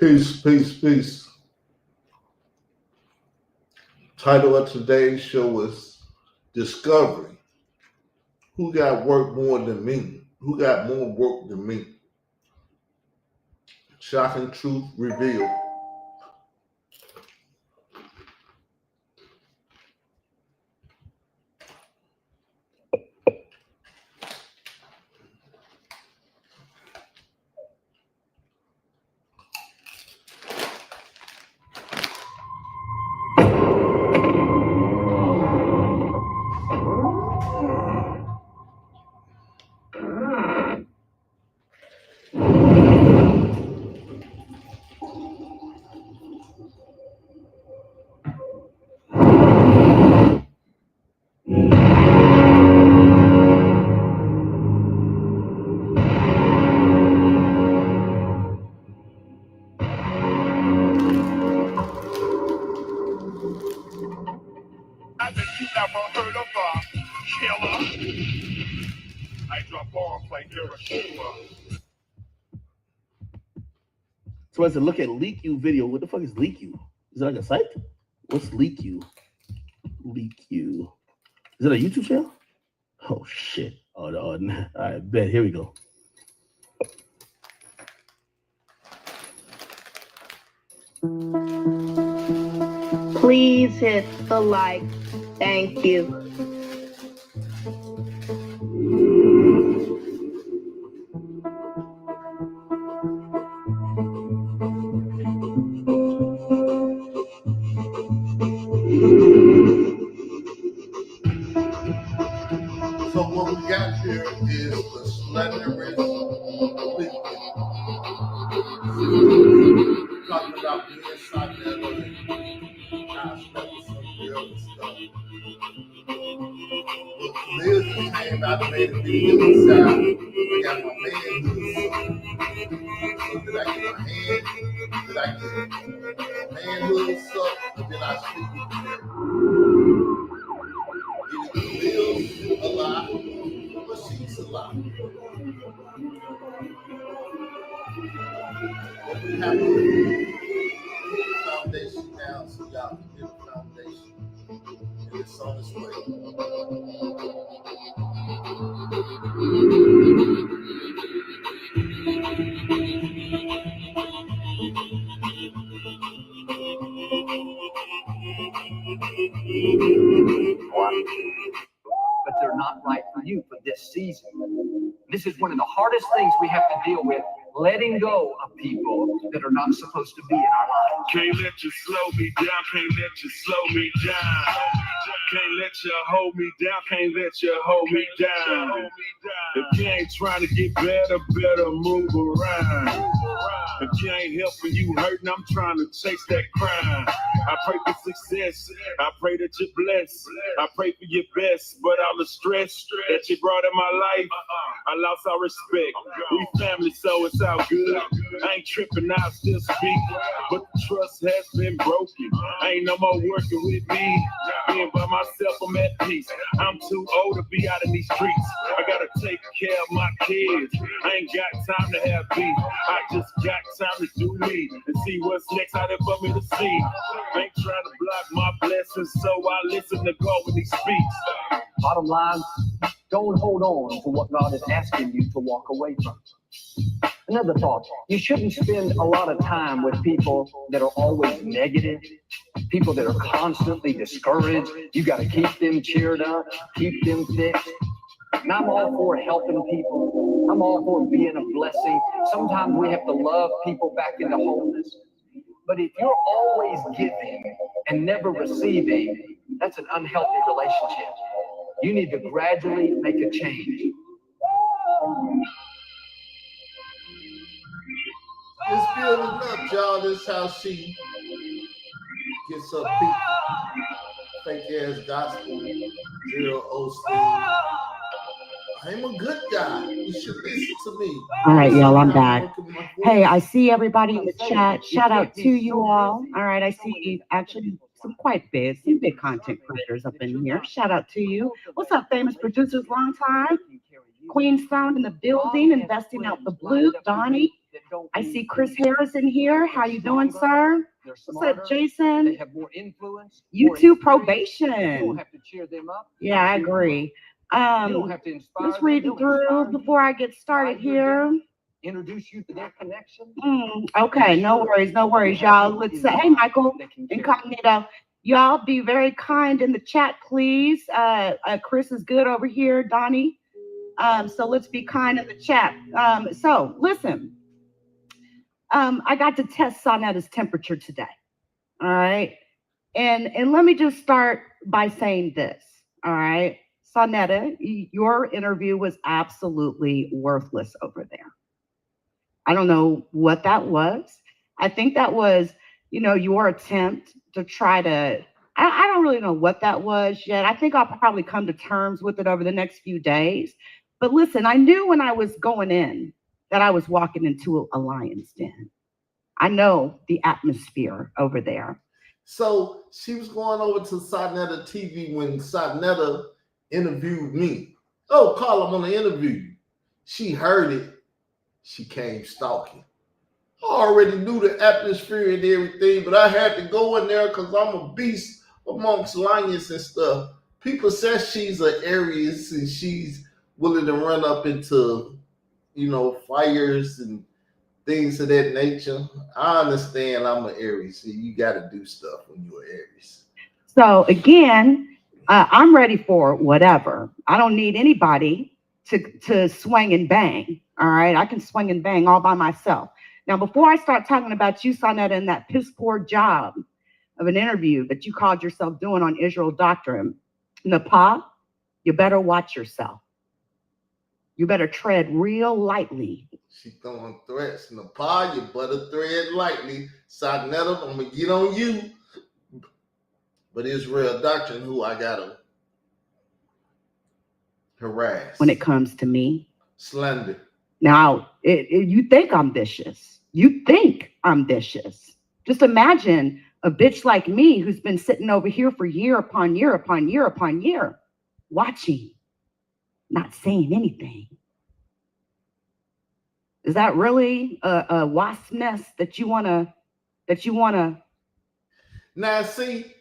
Peace, peace, peace. Title of today's show is Discovery. Who got work more than me? Who got more work than me? Shocking truth revealed. I bet you never heard of a killer. I drop bombs like Hiroshima. So as I look at Leak You video, what the fuck is Leak You? Is it like a site? What's Leak You? Leak You. Is it a YouTube channel? Oh shit. Oh no. I bet. Here we go. Please hit the like. Thank you. So what we got here is the slanderous weekend. Talking about being Sonella and how I slept with some girl and stuff. But Liz came out and made a video inside. I got my man hood. So did I get my hand? Did I get man hood sucked? Or did I sleep with the girl? Is Liz a lie? But she's a lie. But we have to put the foundation down so y'all can get the foundation. And it's on its way. But they're not right for you for this season. This is one of the hardest things we have to deal with, letting go of people that are not supposed to be in our lives. Can't let you slow me down, can't let you slow me down. Can't let you hold me down, can't let you hold me down. If you ain't trying to get better, better move around. If you ain't helping, you hurting, I'm trying to chase that crime. I pray for success, I pray that you're blessed. I pray for your best, but all the stress that you brought in my life, I lost all respect. We family, so it's all good. I ain't tripping, I still speak, but the trust has been broken. Ain't no more working with me. Being by myself, I'm at peace. I'm too old to be out in these streets. I gotta take care of my kids. I ain't got time to have beef. I just got time to do me and see what's next out there for me to see. I ain't trying to block my blessings, so I listen to God when He speaks. Bottom line, don't hold on to what God is asking you to walk away from. Another thought, you shouldn't spend a lot of time with people that are always negative, people that are constantly discouraged. You got to keep them cheered up, keep them fixed. And I'm all for helping people. I'm all for being a blessing. Sometimes we have to love people back into wholeness. But if you're always giving and never receiving, that's an unhealthy relationship. You need to gradually make a change. It's building up, y'all. This how she gets up people. Fake ass gospel, Zero Osteen. I'm a good guy. You should listen to me. All right, y'all, I'm back. Hey, I see everybody in the chat. Shout out to you all. All right, I see actually some quite big content creators up in here. Shout out to you. What's up, famous producers? Long time. Queen Sound in the building, investing out the blue. Donnie. that don't. I see Chris Harris in here. How you doing, sir? They're What's smarter, up, Jason? They have more influence. YouTube more probation. You don't have to cheer them up. Yeah, I agree. You don't have to inspire Let's them. read it They'll through inspire you. before I get started here. Introduce you to their connection. Okay, no worries, y'all. Let's say, hey, Michael, Incognito. Y'all be very kind in the chat, please. Chris is good over here, Donnie. So let's be kind in the chat. So listen, I got to test Sonetta's temperature today. All right. And let me just start by saying this. All right. Sonetta, your interview was absolutely worthless over there. I don't know what that was. I think that was, your attempt to try to, I don't really know what that was yet. I think I'll probably come to terms with it over the next few days. But listen, I knew when I was going in that I was walking into a lion's den. I know the atmosphere over there. So she was going over to Sonetta TV when Sonetta interviewed me. Oh, Carl, I'm on the interview. She heard it. She came stalking. I already knew the atmosphere and everything, but I had to go in there because I'm a beast amongst lions and stuff. People say she's an Aries and she's willing to run up into, fires and things of that nature. I understand I'm an Aries, so you got to do stuff when you're Aries. So again, I'm ready for whatever. I don't need anybody to swing and bang. All right, I can swing and bang all by myself. Now, before I start talking about you, Sonetta, and that piss poor job of an interview that you called yourself doing on Israel Doctrine, Napa, you better watch yourself. You better tread real lightly. She throwing threats. Napa, you better tread lightly. Sonetta, I'm going to get on you. But Israel Doctrine, who I got to harass. When it comes to me. Slander. Now, you think I'm vicious. You think I'm vicious. Just imagine a bitch like me who's been sitting over here for year upon year upon year upon year, watching, not saying anything. Is that really a wasp nest that you wanna? Now, see,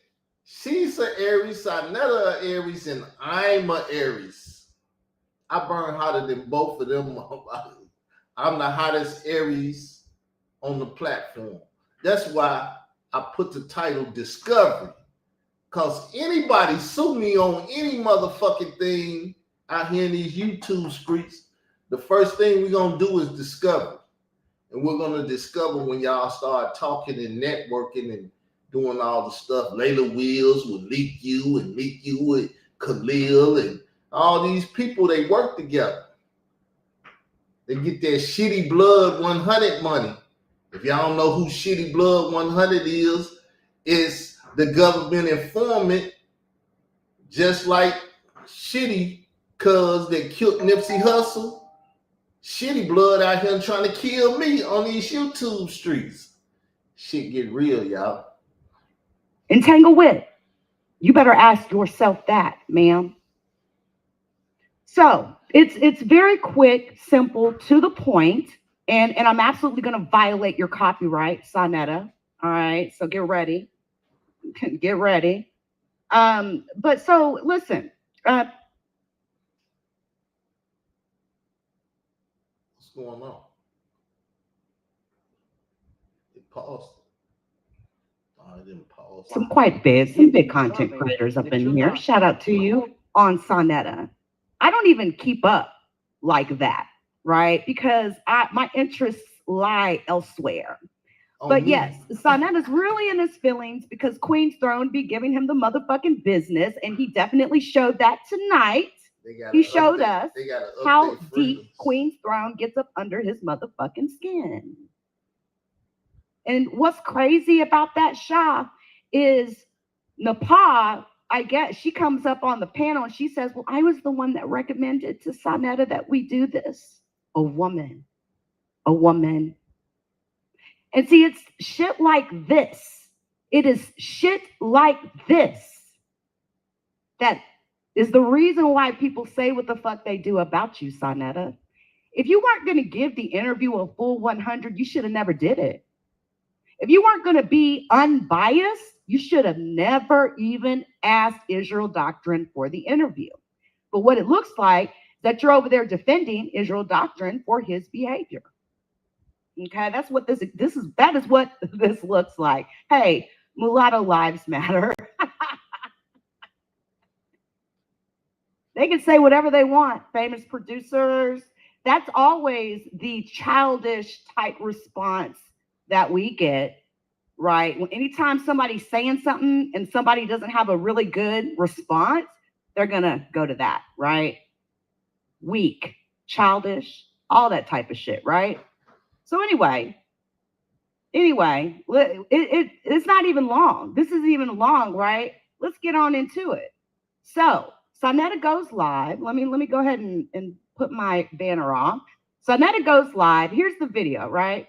she's an Aries, Sonetta an Aries, and I'm an Aries. I burn hotter than both of them. I'm the hottest Aries on the platform. That's why I put the title Discovery. Because anybody sue me on any motherfucking thing out here in these YouTube streets, the first thing we're going to do is discover. And we're going to discover when y'all start talking and networking and doing all the stuff. Layla Wills will leak you and meet you with Khalil and all these people, they work together. They get that Shitty Blood 100 money. If y'all don't know who Shitty Blood 100 is, it's the government informant, just like Shitty Cuz that killed Nipsey Hussle. Shitty Blood out here trying to kill me on these YouTube streets. Shit get real, y'all. Entangle with. You better ask yourself that, ma'am. So it's very quick, simple, to the point, and I'm absolutely going to violate your copyright, Sonetta. All right, so get ready. Get ready. But so listen. What's going on? It paused. Oh, it didn't pause. Some big content creators up in here. Shout out to you on Sonetta. I don't even keep up like that, right? Because my interests lie elsewhere. But yes, Sonetta's really in his feelings because Queen's Throne be giving him the motherfucking business, and he definitely showed that tonight. He showed us how deep Queen's Throne gets up under his motherfucking skin. And what's crazy about that, Shah, is Napa, I guess, she comes up on the panel and she says, well, I was the one that recommended to Sonetta that we do this. A woman. And see, it's shit like this. It is shit like this that is the reason why people say what the fuck they do about you, Sonetta. If you weren't going to give the interview a full 100, you should have never did it. If you weren't going to be unbiased, you should have never even asked Israel Doctrine for the interview. But what it looks like is that you're over there defending Israel Doctrine for his behavior. Okay, that's what that is what this looks like. Hey, mulatto lives matter. They can say whatever they want, famous producers. That's always the childish type response that we get, right? When anytime somebody's saying something and somebody doesn't have a really good response, they're going to go to that, right? Weak, childish, all that type of shit, right? So anyway, it's not even long. This isn't even long, right? Let's get on into it. So Sonetta goes live. Let me go ahead and put my banner off. Sonetta goes live. Here's the video, right?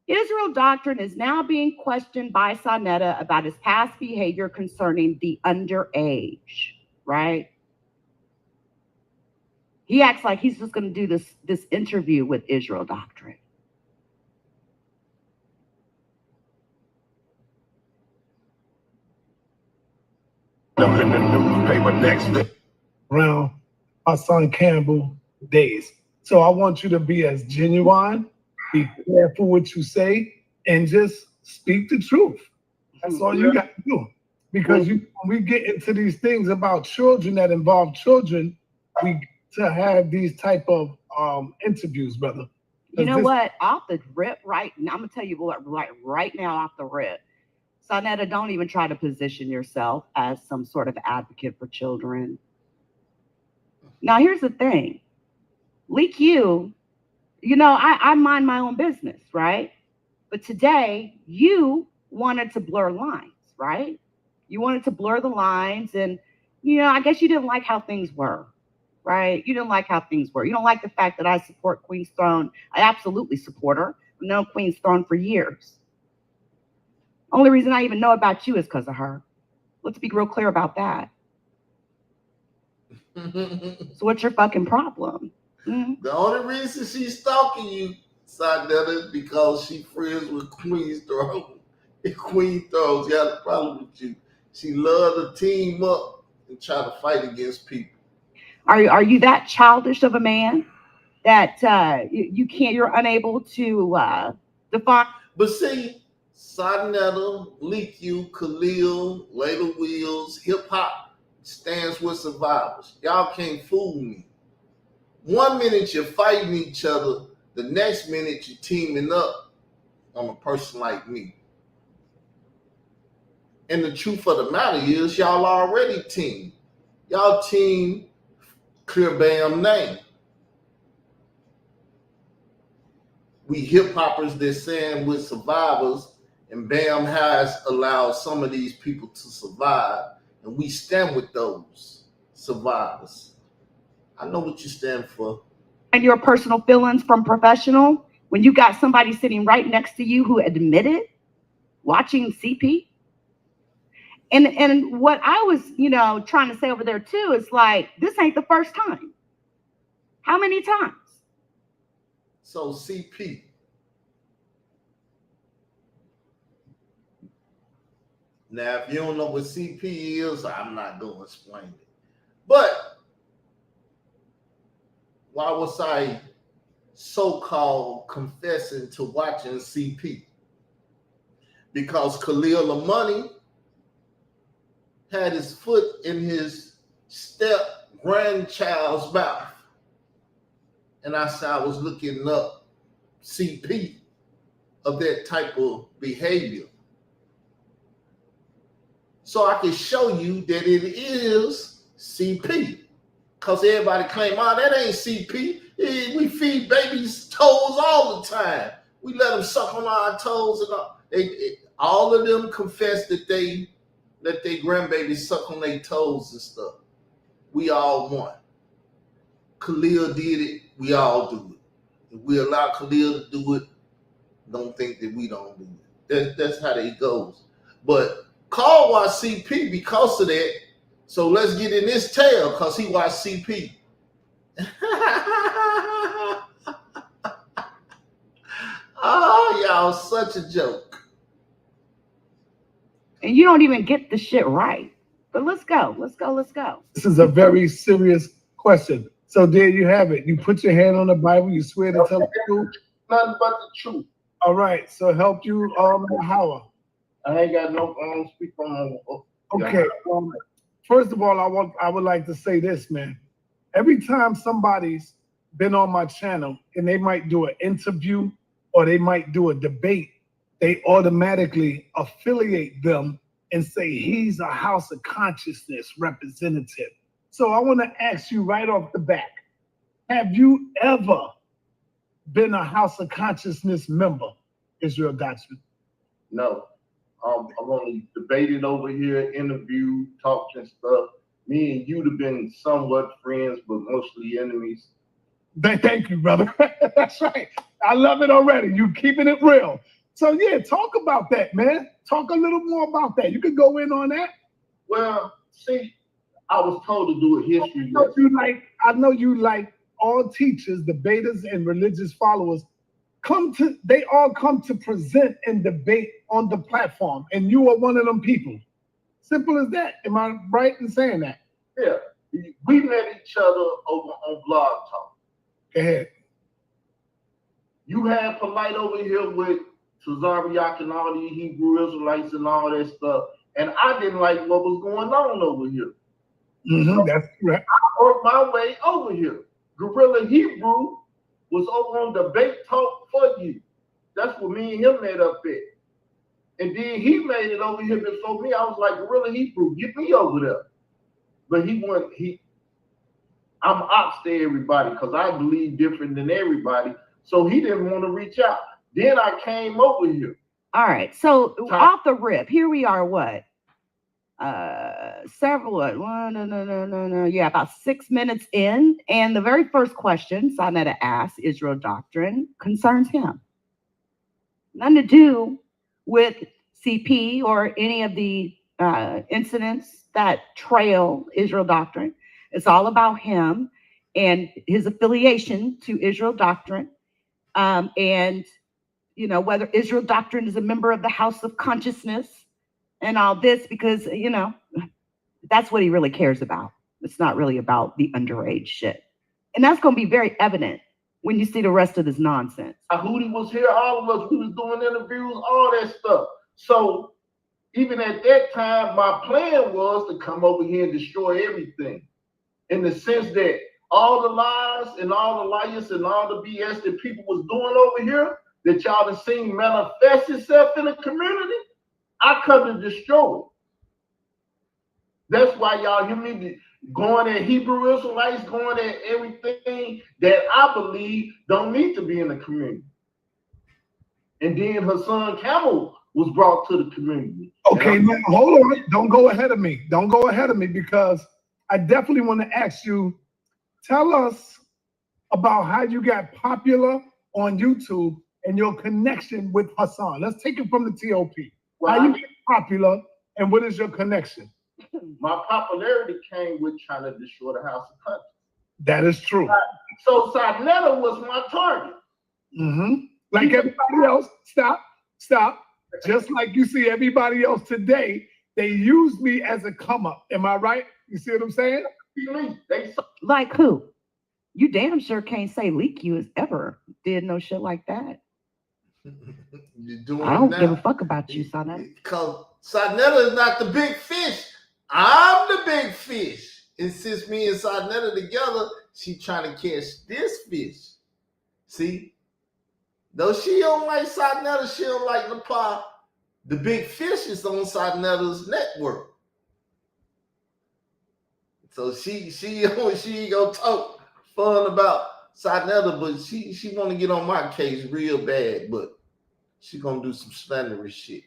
Israel Doctrine is now being questioned by Sonetta about his past behavior concerning the underage, right? He acts like he's just going to do this interview with Israel Doctrine. In the newspaper next day. Around our son Campbell days. So I want you to be as genuine, be careful what you say, and just speak the truth. That's all you got to do. Because when we get into these things about children that involve children, we get to have these type of interviews, brother. You know what? Off the rip right now, I'm going to tell you what, right now off the rip. Sonetta, don't even try to position yourself as some sort of advocate for children. Now, here's the thing. Leak you know, I mind my own business, right? But today, you wanted to blur lines, right? You wanted to blur the lines. And, you know, I guess you didn't like how things were, right? You didn't like how things were. You don't like the fact that I support Queen's Throne. I absolutely support her. I've known Queen's Throne for years. Only reason I even know about you is because of her. Let's be real clear about that. So what's your fucking problem? Mm-hmm. The only reason she's stalking you, Sonetta, is because she friends with Queen's Throne. If Queen Throne's got a problem with you, she love to team up and try to fight against people. Are you that childish of a man that you're unable to define? But see, Sonetta, Leak You, Khalil, Layla Wheels, hip hop stands with survivors. Y'all can't fool me. 1 minute you're fighting each other, the next minute you're teaming up on a person like me. And the truth of the matter is, y'all already team. Y'all team Clear Bam name. We hip hoppers that stand with survivors, and Bam has allowed some of these people to survive, and we stand with those survivors. I know what you stand for. And your personal feelings from professional when you got somebody sitting right next to you who admitted watching CP. And what I was, trying to say over there too is like, this ain't the first time. How many times? So CP. Now, if you don't know what CP is, I'm not going to explain it. But why was I so-called confessing to watching CP? Because Khalil Amani had his foot in his step-grandchild's mouth. And I said I was looking up CP of that type of behavior. So I can show you that it is CP. Because everybody claim, that ain't CP. We feed babies toes all the time. We let them suck on our toes. And all of them confess that they let their grandbabies suck on their toes and stuff. We all want. Khalil did it. We all do it. If we allow Khalil to do it, don't think that we don't do it. That's how it goes. But Carl watched CP because of that. So let's get in this tail because he watched CP. Oh, y'all, such a joke. And you don't even get the shit right. But let's go. Let's go. Let's go. This is a very serious question. So there you have it. You put your hand on the Bible. You swear to tell the truth. Nothing but the truth. All right. So help you, Howard. I ain't got no speak on. Okay. First of all, I would like to say this, man. Every time somebody's been on my channel and they might do an interview or they might do a debate, they automatically affiliate them and say he's a House of Consciousness representative. So I want to ask you right off the bat, have you ever been a House of Consciousness member, Israel Doctrine? No. I've only debated over here, interviewed, talked and stuff. Me and you'd have been somewhat friends, but mostly enemies. Thank you, brother. That's right. I love it already. You keeping it real. So yeah, talk about that, man. Talk a little more about that. You can go in on that. Well, see, I was told to do a history lesson. I know you like all teachers, debaters, and religious followers. They all come to present and debate on the platform, and you are one of them people. Simple as that. Am I right in saying that? Yeah. We met each other over on Blog Talk. Go ahead. You had Polite over here with Tazariak and all these Hebrew Israelites and all that stuff, and I didn't like what was going on over here. So that's correct. I worked my way over here. Guerrilla Hebrew was over on Debate Talk for You. That's what me and him made up at. And then he made it over here before me. I was like, Guerrilla Hebrew, get me over there. But I'm ops to everybody because I believe different than everybody. So he didn't want to reach out. Then I came over here. All right. So off the rip, here we are, what? About 6 minutes in. And the very first question Sonetta asked, Israel Doctrine, concerns him. Nothing to do with CP or any of the incidents that trail Israel Doctrine. It's all about him and his affiliation to Israel Doctrine. And, whether Israel Doctrine is a member of the House of Consciousness and all this, because, that's what he really cares about. It's not really about the underage shit. And that's going to be very evident when you see the rest of this nonsense. Hootie was here, all of us, we was doing interviews, all that stuff. So even at that time, my plan was to come over here and destroy everything. In the sense that all the lies and all the liars and all the BS that people was doing over here, that y'all done seen manifest itself in the community, I come to destroy it. That's why y'all hear me going at Hebrew Israelites, going at everything that I believe don't need to be in the community. And then Hassan Camel was brought to the community. Okay, now hold on. Don't go ahead of me. Don't go ahead of me, because I definitely want to ask you, tell us about how you got popular on YouTube and your connection with Hassan. Let's take it from the TOP. How you get popular and what is your connection? My popularity came with trying to destroy the House of Conscience. That is true. So Sonetta was my target. Like everybody else, stop. Just like you see everybody else today, they use me as a come up. Am I right? You see what I'm saying? Like who? You damn sure can't say Leak You has ever did no shit like that. I don't give a fuck about you, Sonetta. Because Sonetta is not the big fish. I'm the big fish. And since me and Sonetta together, she trying to catch this fish. See? Though she don't like Sonetta, she don't like Nepal. The big fish is on Sonetta's network. So she ain't gonna talk fun about Sonetta, but she want to get on my case real bad, but she gonna do some slanderous shit.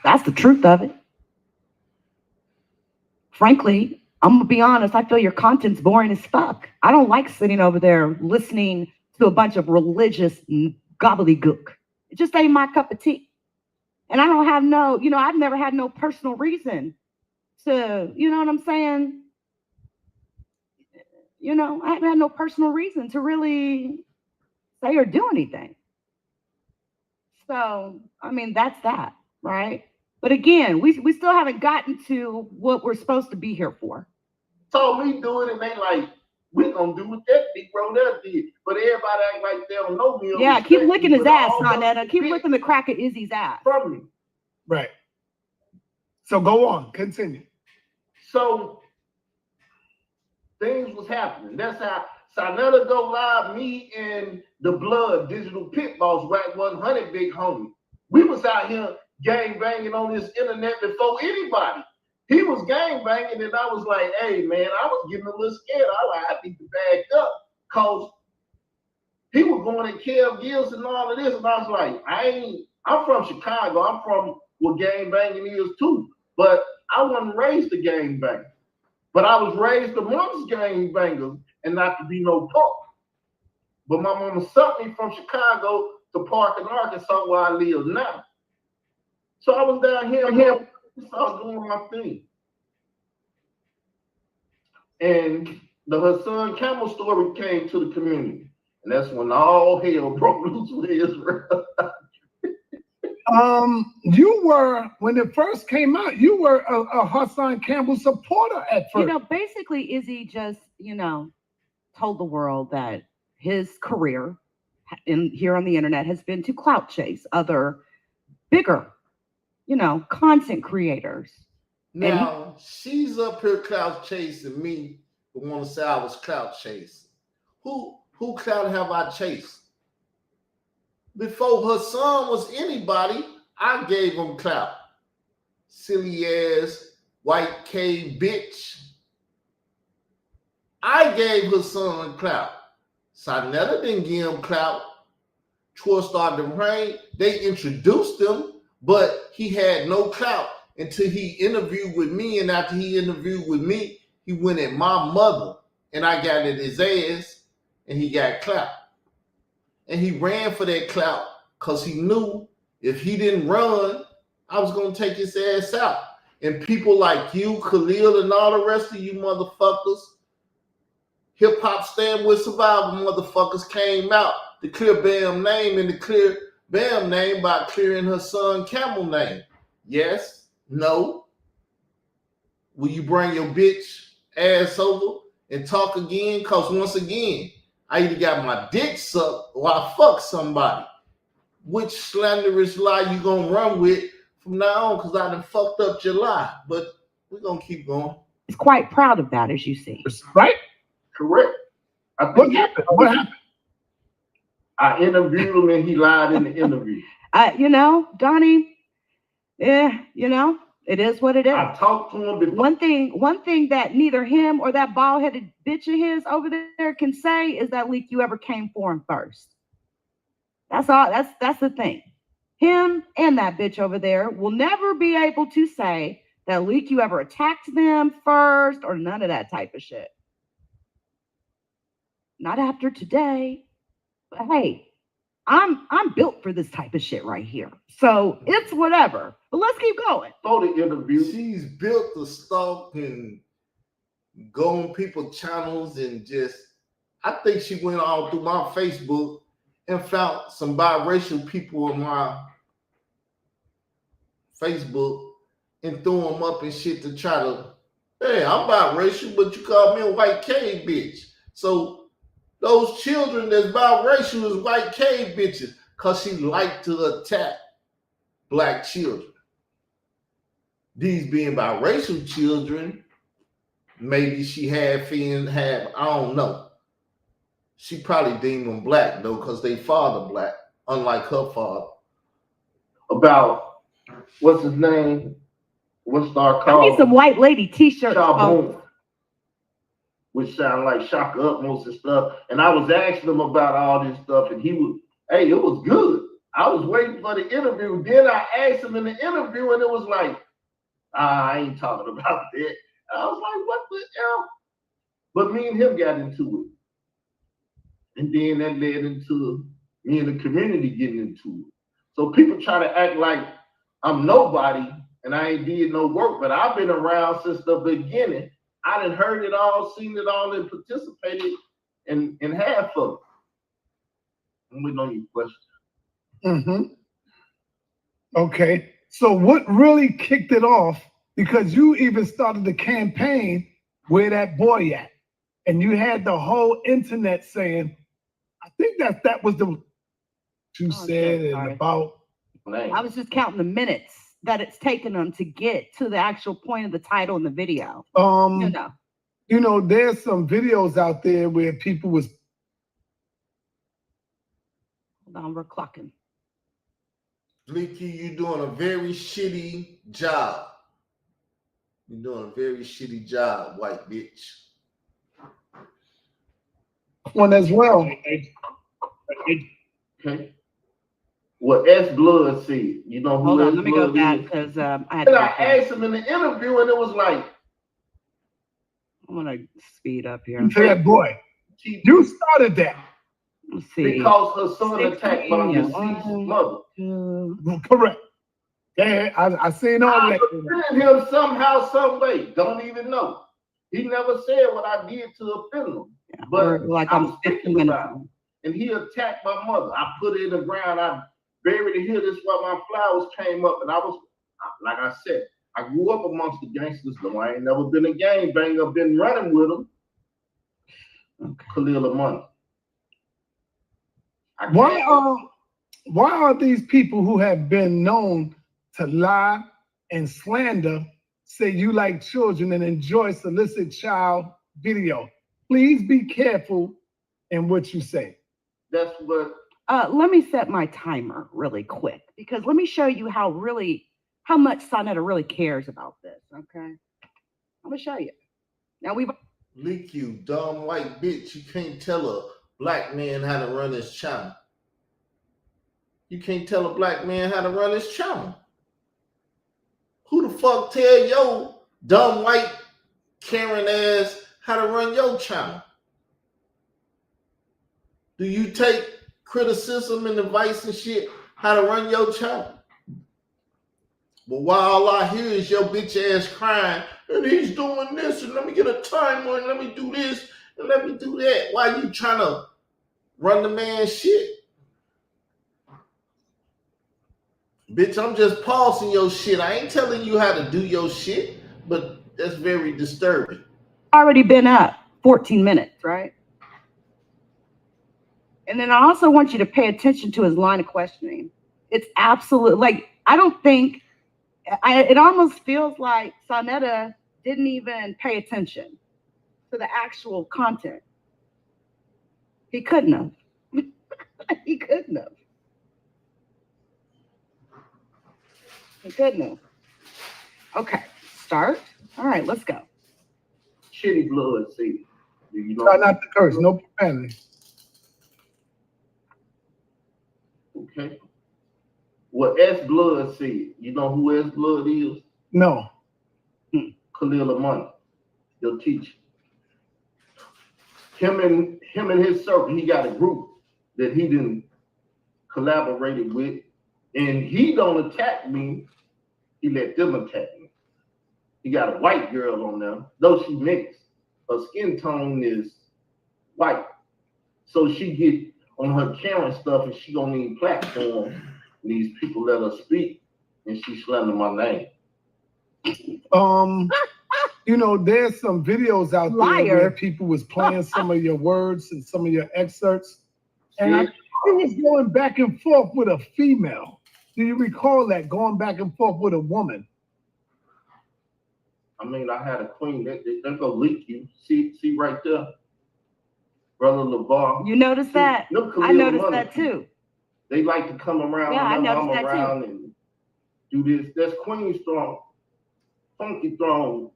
That's the truth of it. Frankly, I'm gonna be honest, I feel your content's boring as fuck. I don't like sitting over there listening to a bunch of religious gobbledygook. It just ain't my cup of tea. And I don't have I've never had no personal reason to, you know what I'm saying? you know, I had no personal reason to really say or do anything. So, I mean, that's that, right? But again, we still haven't gotten to what we're supposed to be here for. Told me do it, and they like, we gonna do what that big bro there did. But everybody act like they don't know me. Yeah, keep licking his ass, Sonetta. Keep licking the crack of Izzy's ass. From me. Right. So go on, continue. So things was happening. That's how Sonetta go live, me and the Blood, Digital Pit Boss, Rack 100 big homie. We was out here gang banging on this internet before anybody. He was gang banging, and I was like, hey man, I was getting a little scared. I need to back up, cause he was going to Kev Gills and all of this, and I was like, I'm from Chicago. I'm from where gang banging is too, but I wasn't raised a gang banger. But I was raised amongst gang bangers and not to be no punk. But my mama sent me from Chicago to Park in Arkansas, where I live now. So I was down here, I was doing my thing. And her son Camel story came to the community. And that's when all hell broke loose with Israel. You were, when it first came out, you were a Hassan Campbell supporter at first. You know, basically, Izzy just, you know, told the world that his career here on the internet has been to clout chase other bigger, you know, content creators. Now, she's up here clout chasing me, but want to say I was clout chasing. Who clout have I chased? Before her son was anybody, I gave him clout. Silly ass white cave bitch. I gave her son clout. Sonetta didn't give him clout. Troy started to rain. They introduced him, but he had no clout until he interviewed with me. And after he interviewed with me, he went at my mother, and I got at his ass, and he got clout. And he ran for that clout because he knew if he didn't run, I was going to take his ass out. And people like you, Khalil, and all the rest of you motherfuckers, hip-hop stand with survival motherfuckers came out to clear Bam name and to clear Bam name by clearing her son Camel name. Yes? No? Will you bring your bitch ass over and talk again? Because once again, I either got my dick sucked or I fuck somebody. Which slanderous lie you gonna run with from now on? Because I done fucked up your lie. But we're gonna keep going. He's quite proud of that, as you see. Right? Correct. What happened? What happened? I interviewed him and he lied in the interview. You know, Donnie, you know, it is what it is. I talked to him before. One thing that neither him or that bald-headed bitch of his over there can say is that Leak you ever came for him first. That's all. That's the thing. Him and that bitch over there will never be able to say that Leak you ever attacked them first or none of that type of shit. Not after today. But hey, I'm built for this type of shit right here. So it's whatever. But let's keep going. For the interview, she's built to stalk and go on people's channels and just, I think she went all through my Facebook and found some biracial people on my Facebook and threw them up and shit to try to, hey, I'm biracial, but you call me a white cave bitch. So those children that's biracial is white cave bitches because she liked to attack black children. These being biracial children, maybe she had I don't know. She probably deemed them black though, because they father black, unlike her father. About what's his name? What's our call? I need some white lady t-shirts. Which sound like Shaka Utmost and stuff. And I was asking him about all this stuff, and he was, hey, it was good. I was waiting for the interview. Then I asked him in the interview, and it was like, I ain't talking about that. I was like, what the hell? But me and him got into it. And then that led into me and the community getting into it. So people try to act like I'm nobody and I ain't did no work, but I've been around since the beginning I done heard it all, seen it all, and participated in half of it. I'm waiting on your question. Okay. So what really kicked it off? Because you even started the campaign where that boy at, and you had the whole internet saying, I think that was the you said and about. I was just counting the minutes that it's taken them to get to the actual point of the title in the video. You know, there's some videos out there where people was. Hold on, we're clocking. Leaky, you're doing a very shitty job. You're doing a very shitty job, white bitch. One as well. Okay. What S Blood said. You know who Hold on, S let me go Blood back is? because I had And I asked him in the interview, and it was like, I'm gonna speed up here. To that boy. You started that. Let's see. Because her son attacked my deceased mother. Correct. Yeah, I seen all that. I offended him somehow, some way. Don't even know. He never said what I did to offend him. Yeah, but like I was 15 thinking minutes. about it. And he attacked my mother. I put it in the ground. I buried it here. This is where my flowers came up. And I was, like I said, I grew up amongst the gangsters, though I ain't never been a gang banger, been running with them. Okay. Khalil Money. Why are these people who have been known to lie and slander say you like children and enjoy solicit child video? Please be careful in what you say. That's what. Let me set my timer really quick because let me show you how much Sonetta really cares about this. Okay, I'm gonna show you. Now Leak, you dumb white bitch. You can't tell a black man how to run his channel. You can't tell a black man how to run his channel. Who the fuck tell your dumb white Karen ass how to run your channel? Do you take criticism and advice and shit how to run your channel? But while all I hear is your bitch ass crying, and he's doing this, and let me get a timer, and let me do this, and let me do that. Why you trying to run the man's shit? Bitch, I'm just pausing your shit. I ain't telling you how to do your shit, but that's very disturbing. Already been up 14 minutes, right? And then I also want you to pay attention to his line of questioning. It's absolute, like, I don't think, it almost feels like Sonetta didn't even pay attention to the actual content. He couldn't have. He couldn't have. He couldn't have. Okay, start. All right, let's go. Shitty Blood see. You know? Try not to curse, no profanity. Okay. What S Blood said. You know who S Blood is? No. Khalil Money, your teacher. Him and his circle, he got a group that he didn't collaborated with, and he don't attack me. He let them attack me. He got a white girl on there, though she mixed. Her skin tone is white, so she get on her Karen stuff, and she don't need platform. And these people let her speak, and she slander my name. You know, there's some videos out there where people was playing some of your words and some of your excerpts, and I was going back and forth with a female. Do you recall that, going back and forth with a woman? I mean, I had a queen. They're gonna leak you. See right there, Brother LeVar. You noticed that? I noticed that too. They like to come around. Yeah, I noticed I'm that around too. And do this. That's Queen's Throne, Funky Throne,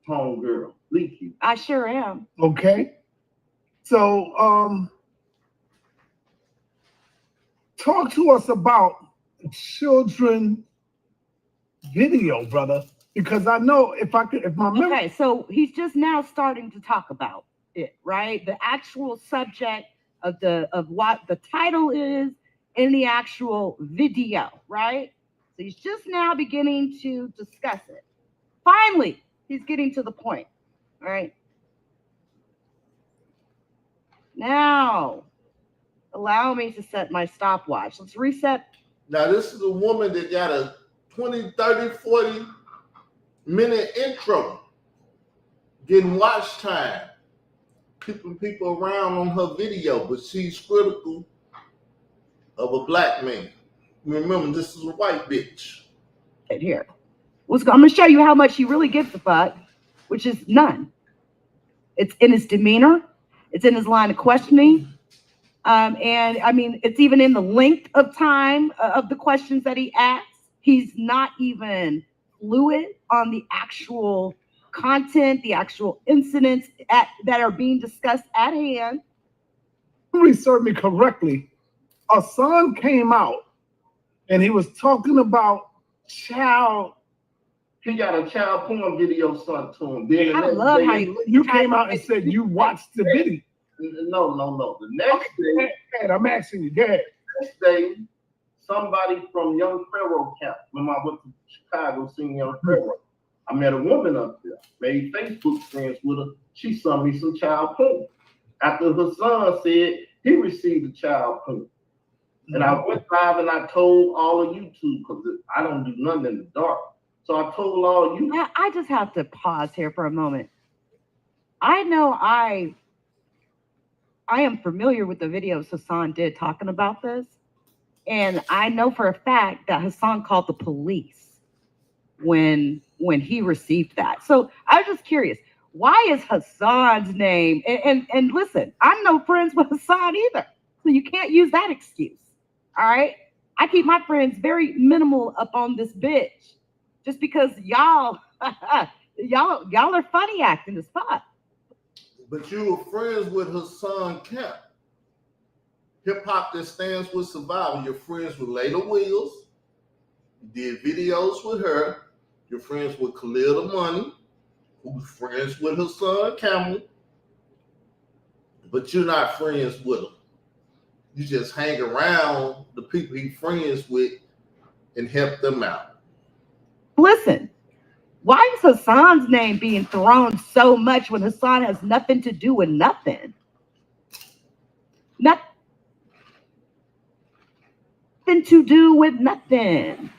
home girl, leak you. I sure am. Okay. So, talk to us about children video, brother, because I know if my memory. Okay, so he's just now starting to talk about it, right? The actual subject of what the title is in the actual video, right? So he's just now beginning to discuss it. Finally, he's getting to the point. All right. Now, allow me to set my stopwatch. Let's reset. Now, this is a woman that got a 20, 30, 40-minute intro, getting watch time, keeping people around on her video, but she's critical of a black man. Remember, this is a white bitch. Right here. I'm going to show you how much he really gives a fuck, which is none. It's in his demeanor. It's in his line of questioning. And I mean, it's even in the length of time of the questions that he asks. He's not even fluid on the actual content, the actual incidents that are being discussed at hand. Research me correctly. A son came out and he was talking about child. He got a child porn video sent to him. Then I love how you came out and said you watched the video. No. The next day, Dad, I'm asking you, Dad. next day, somebody from Young Pharaoh camp, when I went to Chicago seeing Young Pharaoh, I met a woman up there, made Facebook friends with her. She sent me some child porn. After her son said he received the child porn. And I went live and I told all of YouTube, because I don't do nothing in the dark. So I told all of you. I just have to pause here for a moment. I know I am familiar with the videos Hassan did talking about this. And I know for a fact that Hassan called the police when he received that. So I was just curious, why is Hassan's name? And listen, I'm no friends with Hassan either. So you can't use that excuse. All right. I keep my friends very minimal up on this bitch just because y'all are funny acting as fuck. But you were friends with Hassan Camp. Hip hop that stands with survival. You're friends with Layla Wills. You did videos with her. You're friends with Khalil the Money, who's friends with Hassan Campbell. But you're not friends with him. You just hang around the people he's friends with and help them out. Listen, why is Hassan's name being thrown so much when Hassan has nothing to do with nothing? Nothing to do with nothing.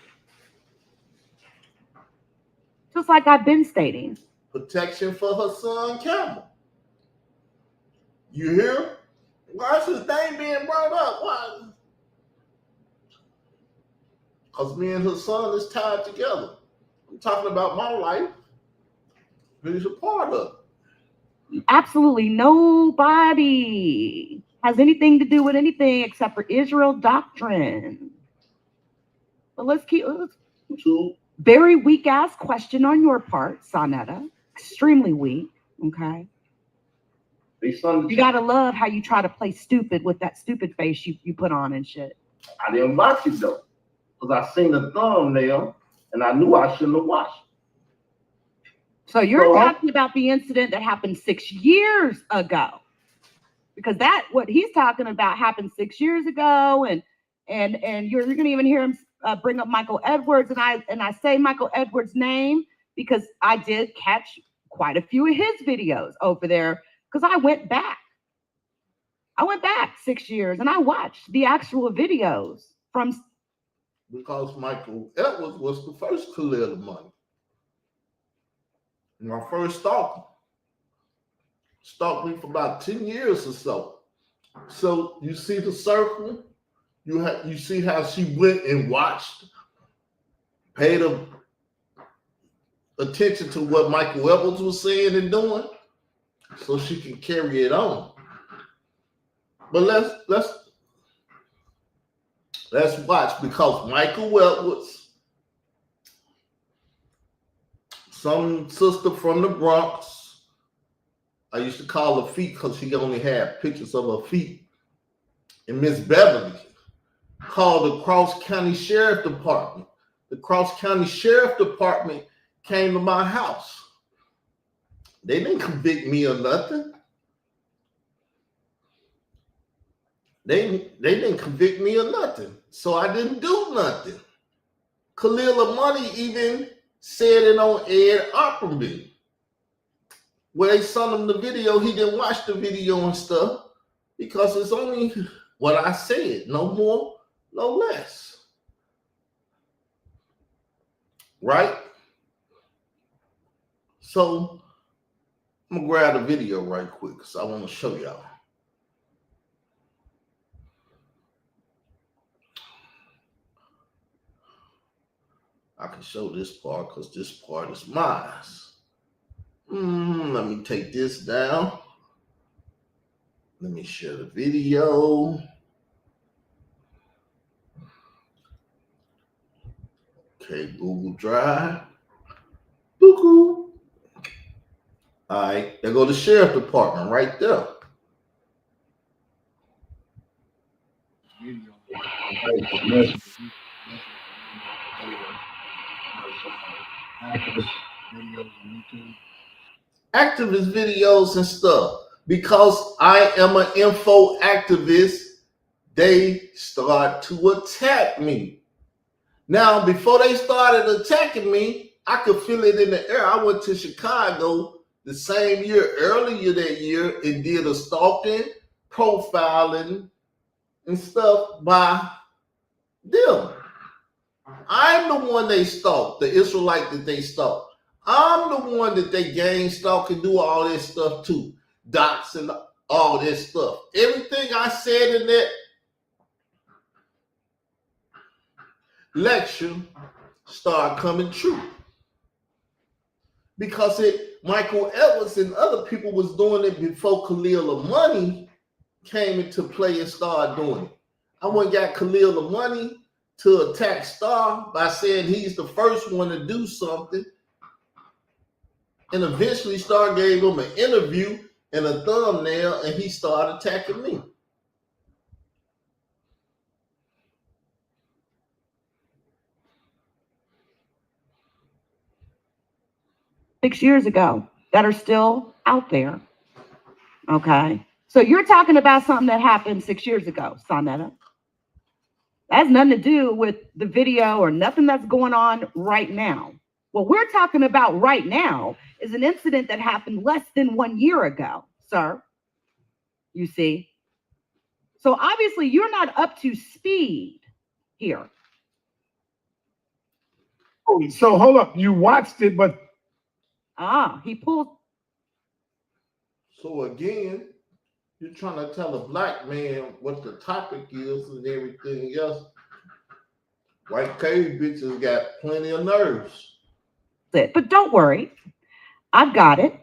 Just like I've been stating. Protection for Hassan Campbell. You hear? Why is his name being brought up? Why? Because me and Hassan is tied together. I'm talking about my life. He's a part of it. Absolutely nobody has anything to do with anything except for Israel doctrine. But let's very weak ass question on your part, Sonetta. Extremely weak. Okay. You gotta love how you try to play stupid with that stupid face you put on and shit. I didn't watch it though, because I seen the thumbnail and I knew I shouldn't have watched it. So you're talking about the incident that happened 6 years ago, because what he's talking about happened 6 years ago, and you're gonna even hear him bring up Michael Edwards, and I say Michael Edwards' name because I did catch quite a few of his videos over there, because I went back 6 years and I watched the actual videos from. Because Michael Edwards was the first Khalil the Money. My first stalker. Stalked me for about 10 years or so. So you see the circle. You see how she went and watched, paid attention to what Michael Edwards was saying and doing, so she can carry it on. But let's watch, because Michael Edwards, some sister from the Bronx, I used to call her feet because she only had pictures of her feet, and Miss Beverly called the Cross County Sheriff Department. The Cross County Sheriff Department came to my house. They didn't convict me or nothing. They didn't convict me or nothing. So I didn't do nothing. Khalil the Money even said it on Ed Opperman. where they sent him the video, he didn't watch the video and stuff because it's only what I said, no more, no less. Right? So I'm gonna grab the video right quick because I want to show y'all. I can show this part because this part is mine. Let me take this down. Let me share the video. Okay, Google Drive. All right, there go the sheriff department right there. Activist videos and stuff. Because I am an info activist, they start to attack me. Now, before they started attacking me, I could feel it in the air. I went to Chicago the same year, earlier that year, and did a stalking, profiling, and stuff by them. I'm the one they stalked, the Israelite that they stalked. I'm the one that they gang stalk and do all this stuff too. Docs and all this stuff. Everything I said in that lecture started coming true. Because Michael Edwards and other people was doing it before Khalil Money came into play and started doing it. I went and got Khalil Money to attack Star by saying he's the first one to do something. And eventually Star gave him an interview and a thumbnail and he started attacking me. $6 years ago that are still out there. Okay. So you're talking about something that happened 6 years ago, Sonetta. That has nothing to do with the video or nothing that's going on right now. What we're talking about right now is an incident that happened less than 1 year ago, sir. You see? So obviously you're not up to speed here. Oh, so hold up. You watched it, but He pulled. So again, you're trying to tell a black man what the topic is and everything else. White cave bitches got plenty of nerves. But don't worry. I've got it.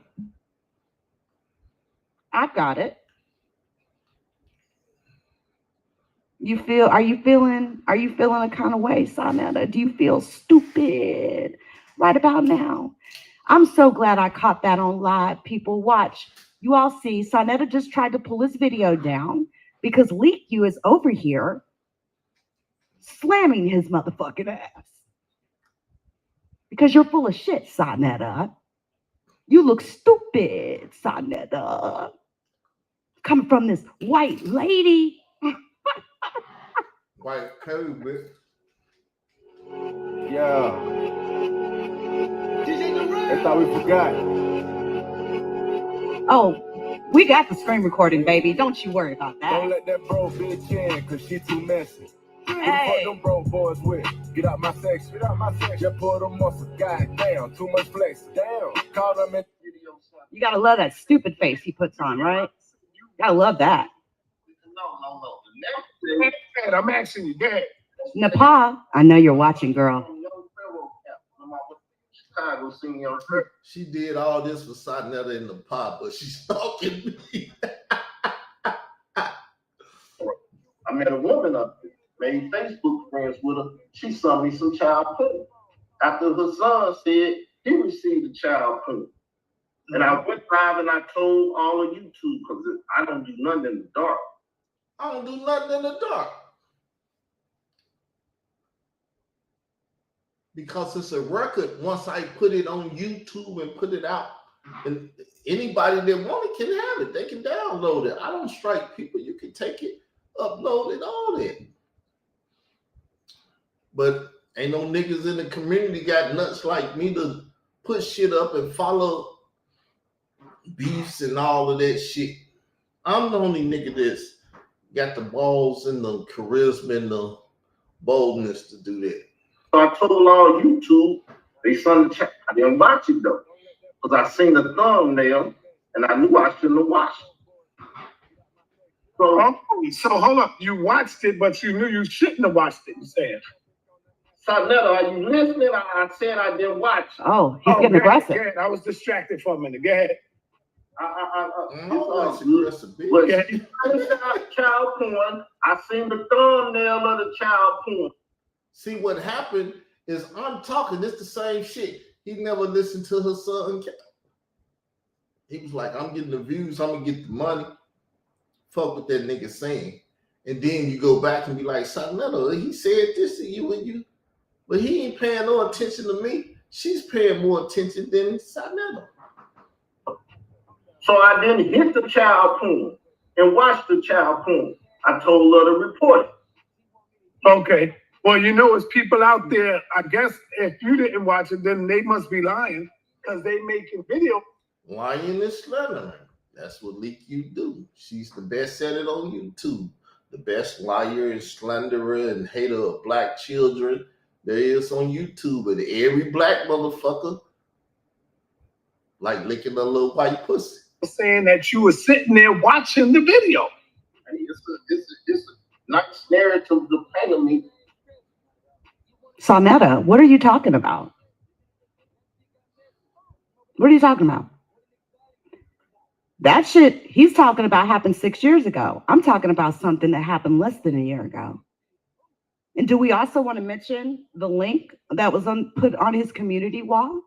I've got it. Are you feeling a kind of way, Sonetta? Do you feel stupid right about now? I'm so glad I caught that on live. People, watch. You all see, Sonetta just tried to pull his video down because Leak You is over here slamming his motherfucking ass. Because you're full of shit, Sonetta. You look stupid, Sonetta. Coming from this white lady. White cave bitch. Yeah. I thought we forgot. Oh, we got the screen recording, baby. Don't you worry about that. Don't let that bro bitch in, cause she too messy. Hey. Them bro boys with. Get out my section. Get out my section. Just put them muscle. God damn. Too much flex. Damn. Call them in. You gotta love that stupid face he puts on, right? Gotta love that. No. Dad, I'm asking you, Dad. Nepal, I know you're watching, girl. She did all this for Sonetta in the pot, but she's stalking me. I met a woman up there, made Facebook friends with her. She sent me some child porn. After her son said he received the child porn. And I went live and I told all of YouTube because I don't do nothing in the dark. I don't do nothing in the dark. Because it's a record. Once I put it on YouTube and put it out, and anybody that want it can have it. They can download it. I don't strike people. You can take it, upload it, all that. But ain't no niggas in the community got nuts like me to put shit up and follow beefs and all of that shit. I'm the only nigga that's got the balls and the charisma and the boldness to do that. So I told all YouTube, they sent the chat. I didn't watch it though, because I seen the thumbnail and I knew I shouldn't have watched it. So hold up, you watched it, but you knew you shouldn't have watched it. You said. Sonetta, are you listening? I said I didn't watch it. Oh, he's getting aggressive. Go ahead. I was distracted for a minute. Go ahead. But child porn. I seen the thumbnail of the child porn. See, what happened is I'm talking. It's the same shit. He never listened to her son. He was like, I'm getting the views. I'm going to get the money. Fuck what that nigga saying. And then you go back and be like, Sonetta, he said this to you and you. But he ain't paying no attention to me. She's paying more attention than Sonetta. So I didn't hit the child porn and watch the child porn. I told her to report it. Okay. Well, you know, it's people out there. I guess if you didn't watch it, then they must be lying because they making video. Lying and slandering. That's what Leak You do. She's the best at it on YouTube. The best liar and slanderer and hater of black children there is on YouTube. And every black motherfucker like licking a little white pussy. Saying that you were sitting there watching the video. It's a nice narrative to paint of me. Sonetta, what are you talking about? What are you talking about? That shit he's talking about happened 6 years ago. I'm talking about something that happened less than a year ago. And do we also want to mention the link that was put on his community wall,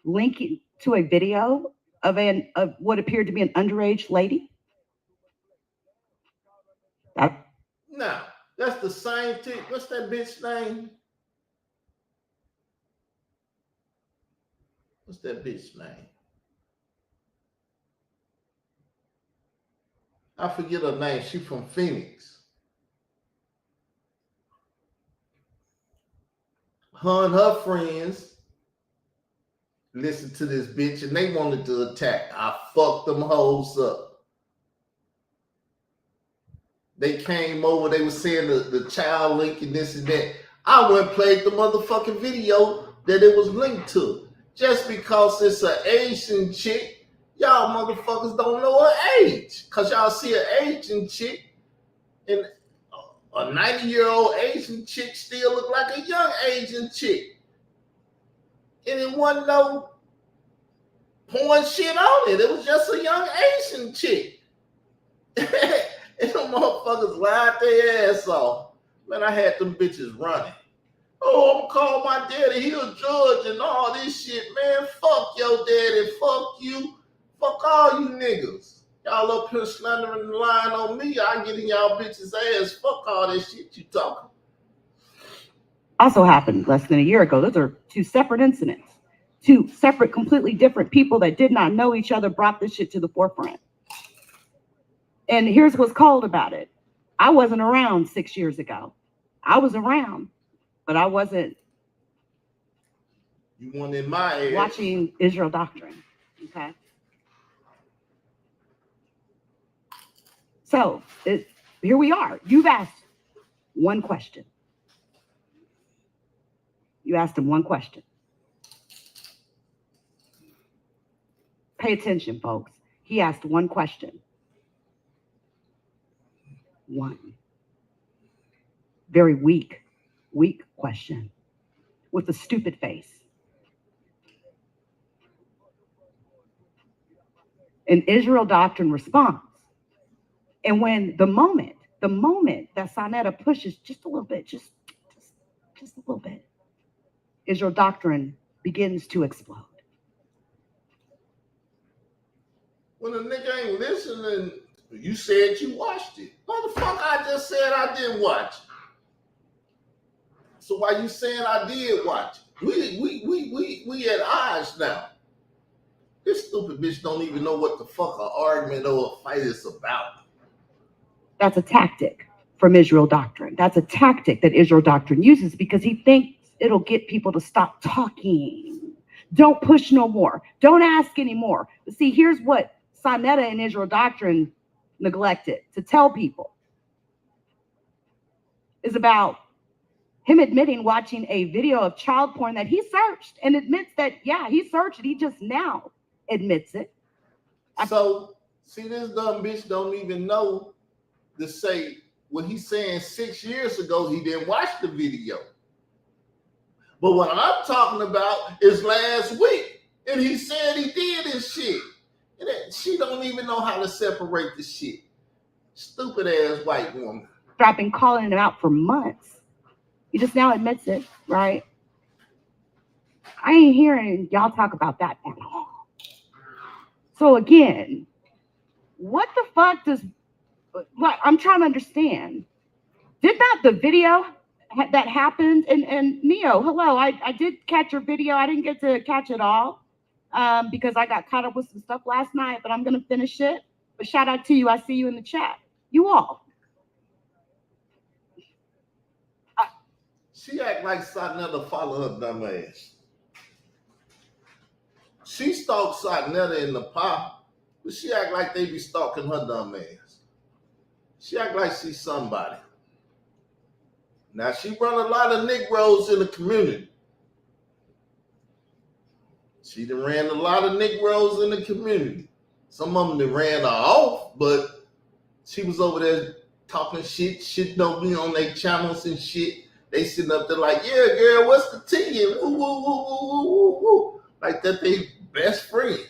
linking to a video of what appeared to be an underage lady? Now, that's the same thing. What's that bitch name? What's that bitch name? I forget her name. She from Phoenix. Her and her friends listened to this bitch and they wanted to attack. I fucked them hoes up. They came over, they were saying the child link and this and that. I went and played the motherfucking video that it was linked to. Just because it's an Asian chick, y'all motherfuckers don't know her age. Because y'all see an Asian chick and a 90-year-old Asian chick still look like a young Asian chick. And it wasn't no porn shit on it. It was just a young Asian chick. And them motherfuckers lied their ass off. Man, I had them bitches running. Oh, I'm gonna call my daddy. He a judge and all this shit. Man, fuck your daddy. Fuck you. Fuck all you niggas. Y'all up here slandering and lying on me. I get in y'all bitches' ass. Fuck all this shit you talking. Also happened less than a year ago. Those are two separate incidents. Two separate, completely different people that did not know each other brought this shit to the forefront. And here's what's cold about it. I wasn't around 6 years ago. I was around, but I wasn't. You weren't in my age. Watching Israel Doctrine. Okay. So here we are. You've asked one question. You asked him one question. Pay attention, folks. He asked one question. One. Very weak question with a stupid face. And Israel Doctrine responds. And when the moment that Sonetta pushes just a little bit, just a little bit, Israel Doctrine begins to explode. When a nigga ain't listening, you said you watched it. Motherfucker, I just said I didn't watch it. So why you saying I did watch it? We at odds now. This stupid bitch don't even know what the fuck an argument or a fight is about. That's a tactic from Israel Doctrine. That's a tactic that Israel Doctrine uses because he thinks it'll get people to stop talking. Don't push no more. Don't ask anymore. But see, here's what Sonetta and Israel Doctrine neglected to tell people is about him admitting watching a video of child porn that he searched and admits that, yeah, he searched it. He just now admits it. So, see, this dumb bitch don't even know to say what he's saying 6 years ago. He didn't watch the video. But what I'm talking about is last week. And he said he did this shit. And she don't even know how to separate the shit. Stupid ass white woman. I've been calling him out for months. He just now admits it, right? I ain't hearing y'all talk about that at all. So again, what the fuck does, like, I'm trying to understand. Did not the video that happened, and Neo, hello, I did catch your video. I didn't get to catch it all because I got caught up with some stuff last night, but I'm going to finish it. But shout out to you. I see you in the chat. You all. She act like Sonetta follow her dumb ass. She stalked Sonetta in the pop, but she act like they be stalking her dumb ass. She act like she's somebody. Now, she run a lot of Negroes in the community. She done ran a lot of Negroes in the community. Some of them done ran her off, but she was over there talking shit, shitting on me on their channels and shit. They sitting up there like, yeah, girl, what's the tea? And woo, woo, woo, woo, woo, woo. Like that they best friend.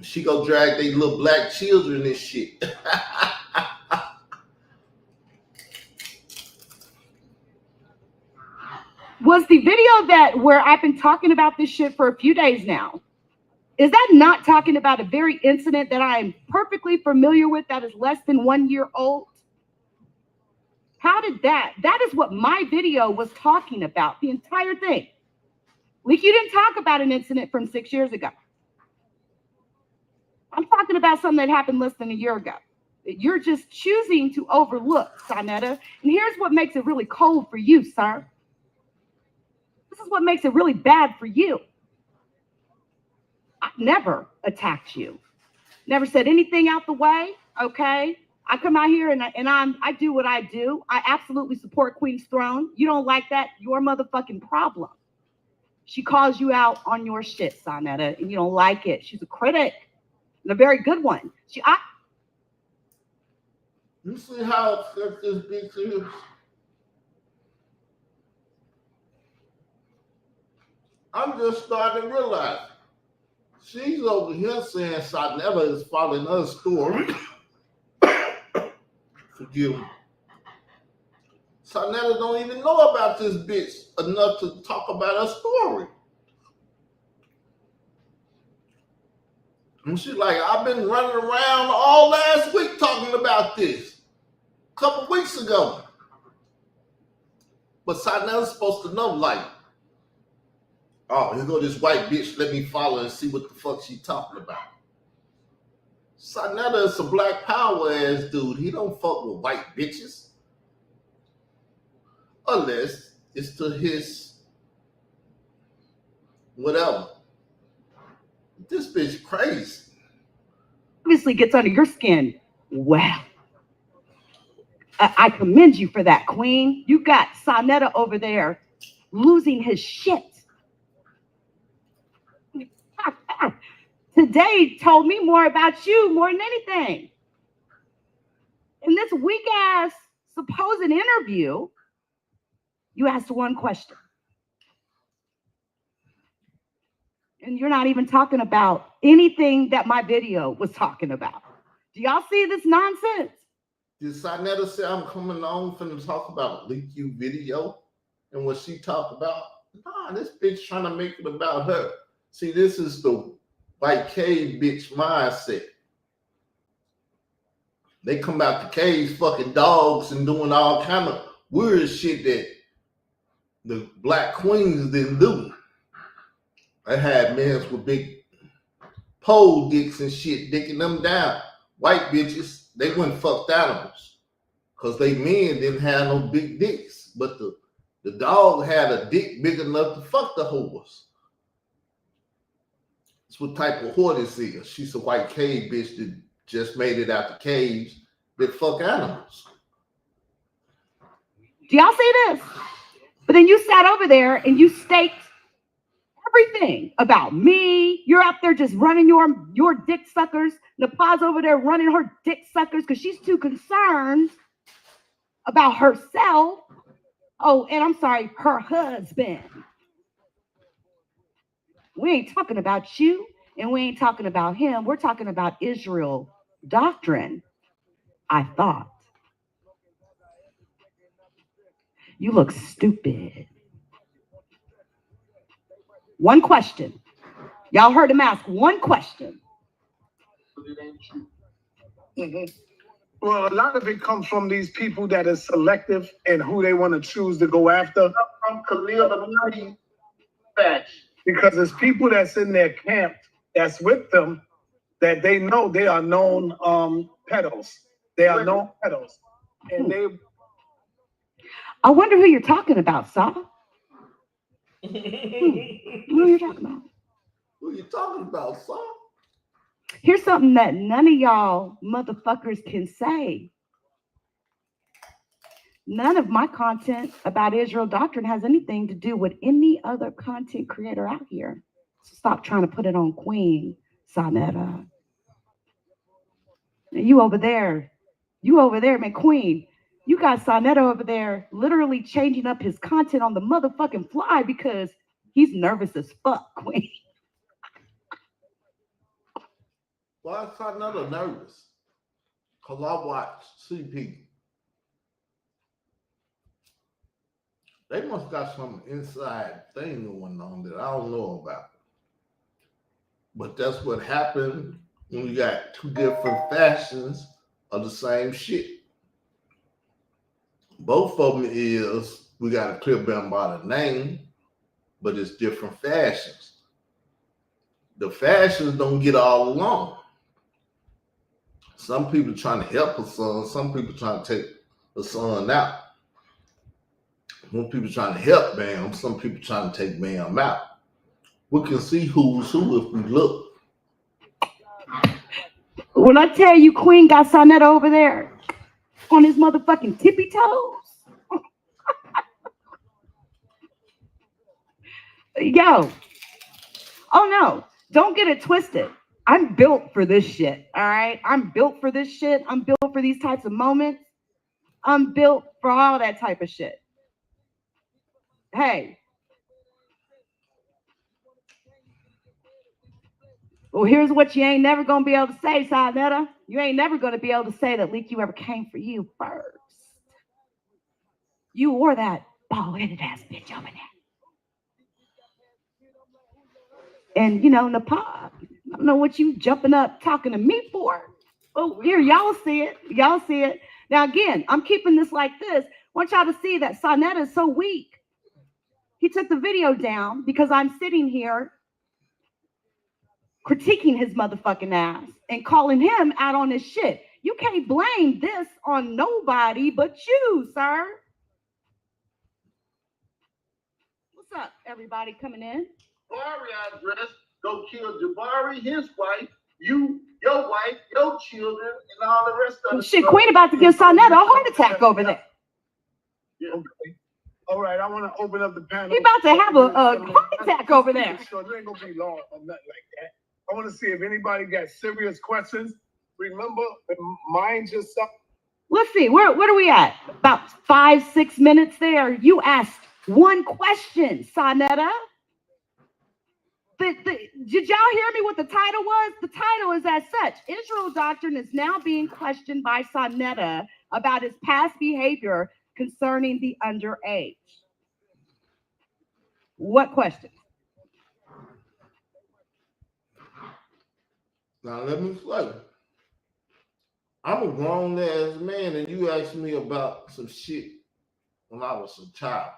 She go drag they little black children and shit. Was the video that where I've been talking about this shit for a few days now, is that not talking about a very incident that I am perfectly familiar with that is less than 1 year old? How did that is what my video was talking about, the entire thing. Like, you didn't talk about an incident from 6 years ago. I'm talking about something that happened less than a year ago. You're just choosing to overlook, Sonetta. And here's what makes it really cold for you, sir. This is what makes it really bad for you. I never attacked you. Never said anything out the way, okay? I come out here and I do what I do. I absolutely support Queen's Throne. You don't like that? Your motherfucking problem. She calls you out on your shit, Sonetta, and you don't like it. She's a critic, and a very good one. You see how upset this bitch is? I'm just starting to realize she's over here saying Sonetta is following her story. Forgive me. Sonetta don't even know about this bitch enough to talk about her story. And she's like, I've been running around all last week talking about this. A couple weeks ago. But Sonetta's supposed to know, like, oh, here go this white bitch, let me follow and see what the fuck she talking about. Sonetta is a black power ass dude. He don't fuck with white bitches. Unless it's to his whatever. This bitch crazy. Obviously gets under your skin. Wow. I commend you for that, Queen. You got Sonetta over there losing his shit. Today told me more about you more than anything. In this weak ass supposed interview, you asked one question. And you're not even talking about anything that my video was talking about. Do y'all see this nonsense? Did Sonetta say I'm coming on finna talk about a leak you video and what she talked about? Nah, this bitch trying to make it about her. See, this is the white cave bitch mindset. They come out the caves fucking dogs and doing all kind of weird shit that the black queens didn't do. They had men with big pole dicks and shit dicking them down. White bitches, they wouldn't fuck animals because they men didn't have no big dicks. But the dog had a dick big enough to fuck the whores. It's what type of whore this is. She's a white cave bitch that just made it out the caves that fuck animals. Do y'all see this? But then you sat over there and you staked everything about me. You're out there just running your dick suckers. Napa's over there running her dick suckers because she's too concerned about herself. Oh, and I'm sorry, her husband. We ain't talking about you, and we ain't talking about him. We're talking about Israel doctrine, I thought. You look stupid. One question. Y'all heard him ask one question. Mm-hmm. Well, a lot of it comes from these people that are selective and who they want to choose to go after. From Khalil facts. Because it's people that's in their camp that's with them that they know they are known pedos. They are known pedos. And they... I wonder who you're talking about, Sa. Who are you talking about? Who you talking about, Sa? Here's something that none of y'all motherfuckers can say. None of my content about Israel doctrine has anything to do with any other content creator out here. So stop trying to put it on Queen Sonetta. And you over there, man, Queen. You got Sonetta over there literally changing up his content on the motherfucking fly because he's nervous as fuck, Queen. Why is Sonetta nervous? Because I watch CP. They must got some inside thing going on that I don't know about. But that's what happened when you got two different fashions of the same shit. Both of them is, we got a clear band by the name, but it's different fashions. The fashions don't get all along. Some people trying to help a son, some people trying to take a son out. Some people trying to help Bam, some people trying to take Bam out. We can see who's who if we look. When I tell you Queen got Sonetta over there on his motherfucking tippy toes. Yo. Oh no, don't get it twisted. I'm built for this shit, all right? I'm built for this shit. I'm built for these types of moments. I'm built for all that type of shit. Hey. Well, here's what you ain't never going to be able to say, Sonetta. You ain't never going to be able to say that Leak You ever came for you first. You wore that bald-headed ass bitch over there. And, you know, Napa, I don't know what you jumping up talking to me for. Oh, here, y'all see it. Y'all see it. Now, again, I'm keeping this like this. I want y'all to see that Sonetta is so weak. He took the video down because I'm sitting here critiquing his motherfucking ass and calling him out on his shit. You can't blame this on nobody but you, sir. What's up, everybody coming in? Jabari address, go kill Jabari, his wife, you, your wife, your children, and all the rest of it. Shit, Queen about to give Sonetta a heart attack over there. Yeah. Okay. All right, I want to open up the panel. He about to have a heart attack over there. So it ain't gonna be long or nothing like that. I want to see if anybody got serious questions. Remember, mind yourself. Let's see, where are we at? About 5-6 minutes there. You asked one question, Sonetta. Did y'all hear me what the title was? The title is as such. Israel doctrine is now being questioned by Sonetta about his past behavior concerning the underage. What question? Now let me say, I'm a grown ass man and you asked me about some shit when I was a child.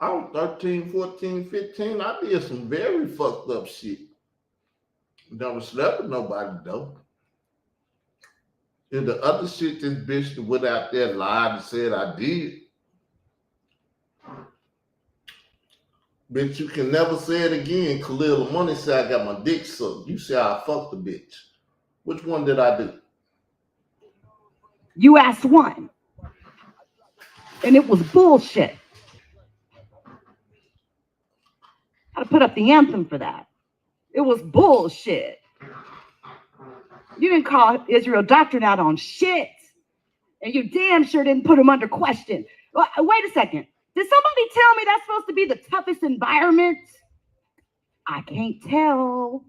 I was 13, 14, 15. I did some very fucked up shit. Never slept with nobody though. And the other shit this bitch that went out there lied and said I did. Bitch, you can never say it again. Khalil Money said I got my dick sucked. You say I fucked the bitch. Which one did I do? You asked one. And it was bullshit. I had to put up the anthem for that. It was bullshit. You didn't call Israel Doctrine out on shit. And you damn sure didn't put him under question. Wait a second. Did somebody tell me that's supposed to be the toughest environment? I can't tell.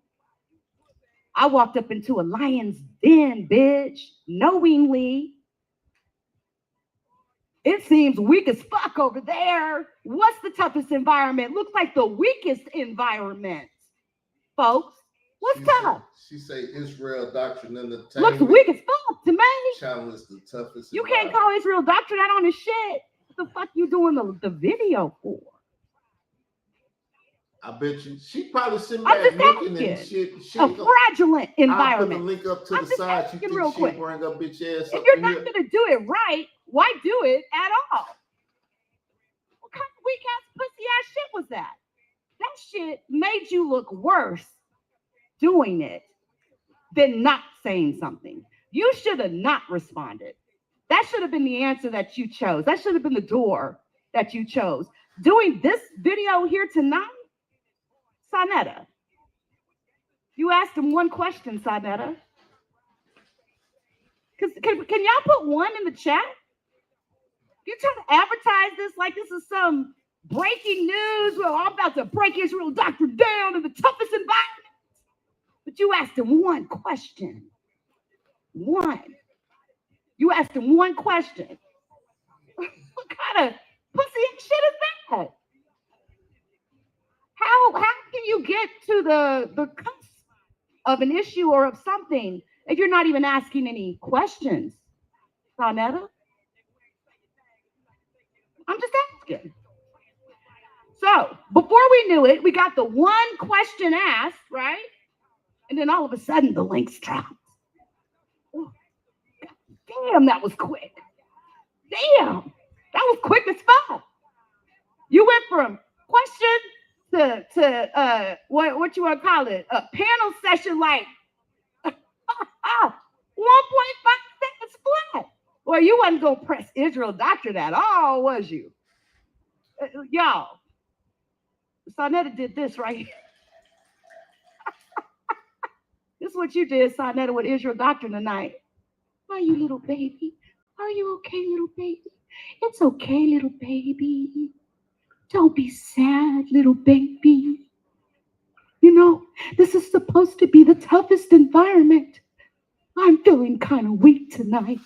I walked up into a lion's den, bitch, knowingly. It seems weak as fuck over there. What's the toughest environment? Looks like the weakest environment, folks. What's tough? She say Israel Doctrine Entertainment. Looks weak as fuck to me. Channel is the toughest. You can't call Israel Doctrine out on his shit. What the fuck you doing the video for? I bet you she probably sitting back looking and shit. A fraudulent environment. I'll put the link up to the side. You think real she'll quick. bring up bitch ass If up you're in not here? gonna do it right, why do it at all? What kind of weak ass pussy ass shit was that? That shit made you look worse doing it than not saying something. You should have not responded. That should have been the answer that you chose. That should have been the door that you chose. Doing this video here tonight, Sonetta, you asked him one question, Sonetta. Can y'all put one in the chat? You trying to advertise this like this is some breaking news? Well, I'm about to break Israel Doctrine down in the toughest environment. But you asked him one question. One. You asked him one question. What kind of pussy shit is that? How can you get to the cusp of an issue or of something if you're not even asking any questions, Sonetta? I'm just asking. So before we knew it, we got the one question asked, right? And then all of a sudden the links dropped. Oh, damn, that was quick. Damn, that was quick as fuck. You went from question to what you want to call it? A panel session like 1.5 seconds flat. Well, you wasn't going to press Israel Doctrine at all, was you? Y'all, Sonetta did this right here. This is what you did, Sonetta, with Israel Doctrine tonight. Are you, little baby? Are you okay, little baby? It's okay, little baby. Don't be sad, little baby. You know, this is supposed to be the toughest environment. I'm feeling kind of weak tonight.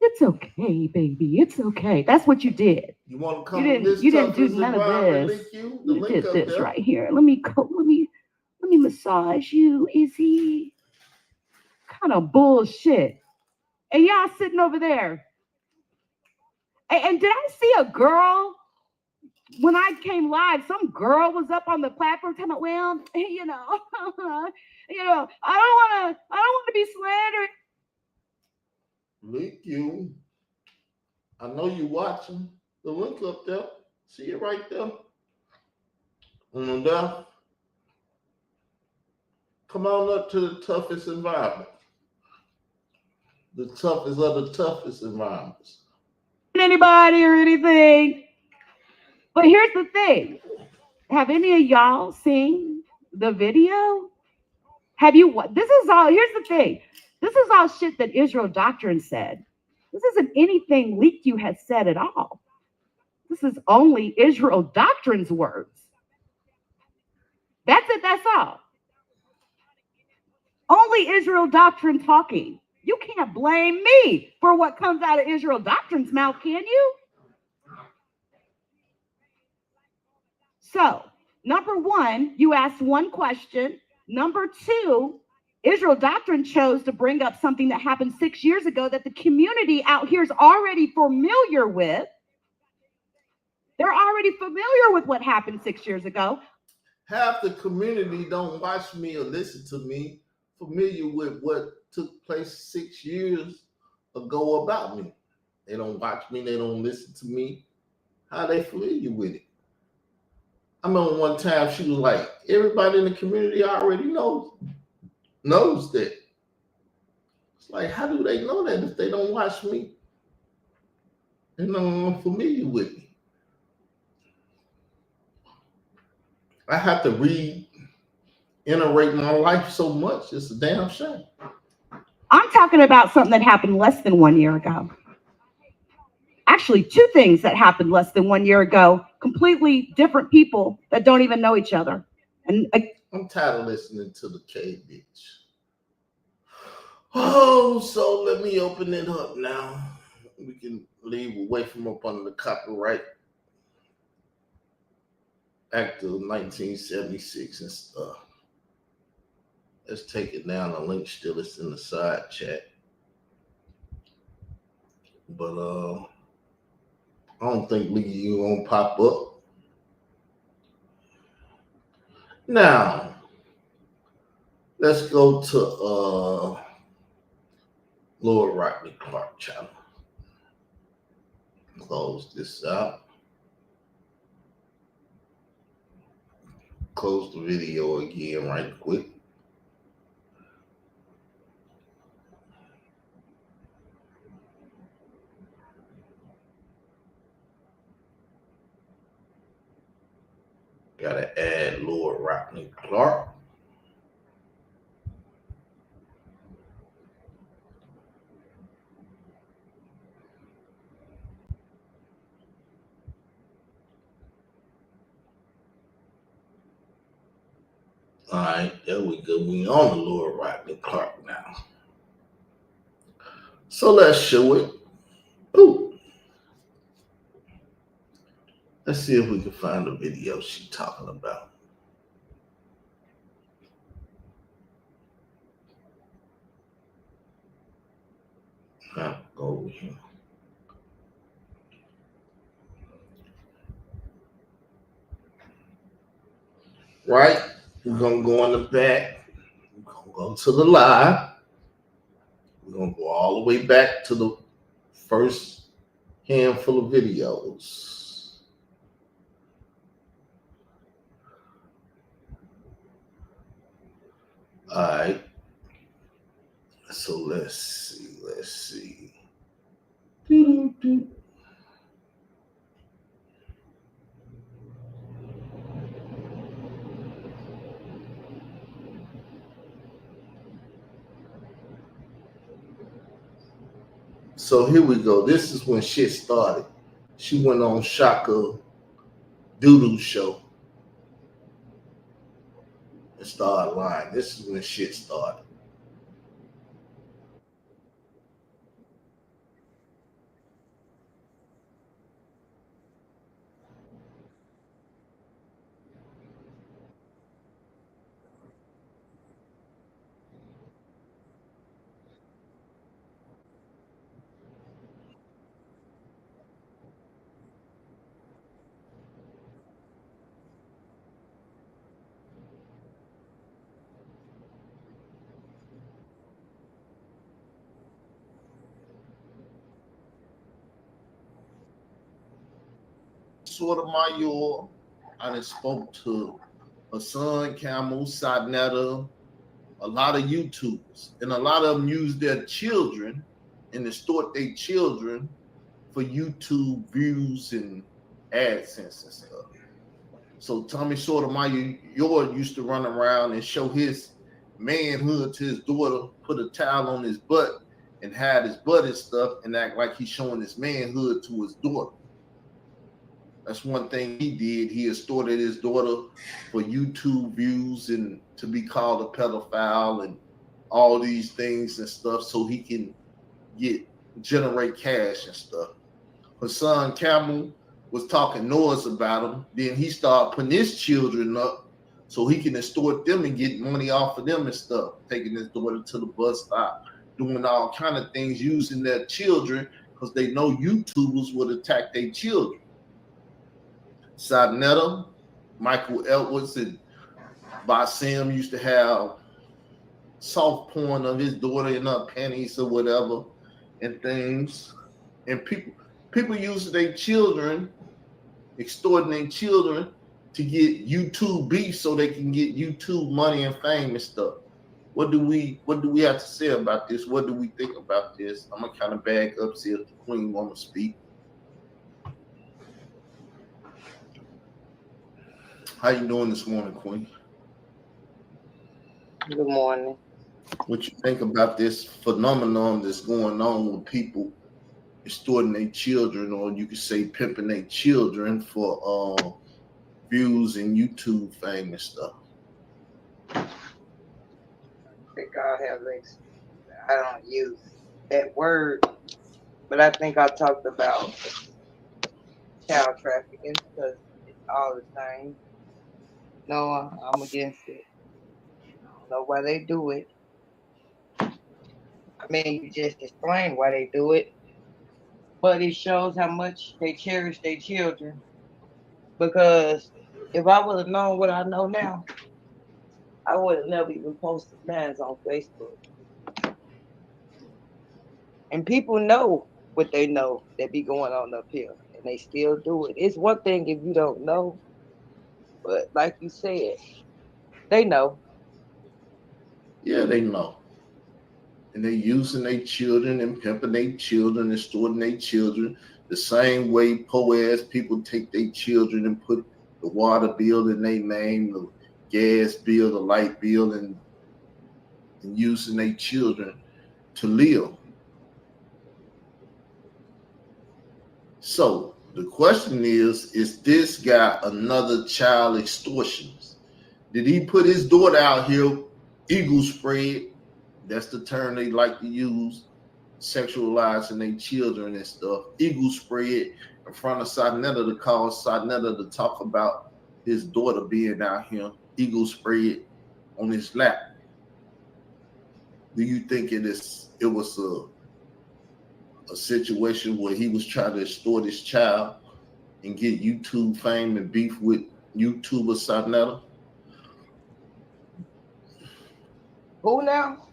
It's okay, baby. It's okay. That's what you did. You want to come? You didn't do none of this. You did this right here. Let me massage you, Izzy. Kind of bullshit. And y'all sitting over there. And did I see a girl when I came live? Some girl was up on the platform talking about, well, you know, I don't want to be slandered. Link you. I know you watching. The link up there. See it right there. On the left. Come on up to the toughest environment. The toughest of the toughest environments. Anybody or anything. But here's the thing. Have any of y'all seen the video? Have you what? This is all, here's the thing. This is all shit that Israel Doctrine said. This isn't anything Leak You has said at all. This is only Israel Doctrine's words. That's it, that's all. Only Israel Doctrine talking. You can't blame me for what comes out of Israel Doctrine's mouth, can you? So, number one, you asked one question. Number two, Israel Doctrine chose to bring up something that happened 6 years ago that the community out here is already familiar with. They're already familiar with what happened 6 years ago. Half the community don't watch me or listen to me familiar with what took place 6 years ago about me. They don't watch me. They don't listen to me. How they familiar with it? I remember one time she was like, everybody in the community already knows that. It's like, how do they know that if they don't watch me and I'm familiar with me? I have to reiterate my life so much. It's a damn shame. I'm talking about something that happened less than 1 year ago. Actually, two things that happened less than 1 year ago. Completely different people that don't even know each other. And I'm tired of listening to the K bitch. Oh, so let me open it up now. We can leave away from up under the Copyright Act of 1976 and stuff. Let's take it down. The link still is in the side chat. But I don't think you gonna pop up. Now, let's go to Lord Rodney Clark channel. Close this out. Close the video again right quick. Gotta add Lord Rodney Clark. All right, there we go. We on the Lord Rodney Clark now. So let's show it. Ooh. Let's see if we can find the video she's talking about. Go over here. Right? We're gonna go in the back. We're gonna go to the live. We're gonna go all the way back to the first handful of videos. All right. So let's see. So here we go. This is when shit started. She went on Shaka Doodoo show and started lying. This is when shit started. Sort of my your. I done spoke to Hassan Camel, Sadnetta, a lot of YouTubers, and a lot of them use their children and distort their children for YouTube views and AdSense and stuff. So Tommy Sotomayor used to run around and show his manhood to his daughter, put a towel on his butt and hide his butt and stuff and act like he's showing his manhood to his daughter. That's one thing he did. He extorted his daughter for YouTube views and to be called a pedophile and all these things and stuff so he can generate cash and stuff. Hassan Camel was talking noise about him. Then he started putting his children up so he can extort them and get money off of them and stuff, taking his daughter to the bus stop, doing all kind of things, using their children because they know YouTubers would attack their children. Sadnetta, Michael Edwards, and Basim used to have soft porn of his daughter in her panties or whatever and things. And people using their children, extorting their children to get YouTube beef so they can get YouTube money and fame and stuff. What do we have to say about this? What do we think about this? I'm gonna kind of back up, see if the queen want to speak. How you doing this morning, Queen? Good morning. What you think about this phenomenon that's going on with people extorting their children, or you could say pimping their children for views and YouTube fame and stuff? I think I have I don't use that word, but I think I talked about child trafficking because it's all the same. No, I'm against it. I don't know why they do it. I mean, you just explained why they do it, but it shows how much they cherish their children. Because if I would have known what I know now, I would have never even posted mine on Facebook. And people know what they know that be going on up here, and they still do it. It's one thing if you don't know, but like you said, they know. Yeah, they know. And they using their children and pimping their children and storing their children the same way poor-ass people take their children and put the water bill in their name, the gas bill, the light bill, and using their children to live. So the question is this guy another child extortionist? Did he put his daughter out here, eagle spread? That's the term they like to use, sexualizing their children and stuff. Eagle spread in front of Sarnetta to cause Sarnetta to talk about his daughter being out here, eagle spread on his lap. Do you think it was a situation where he was trying to extort his child and get YouTube fame and beef with YouTuber Sarnetta? Who now?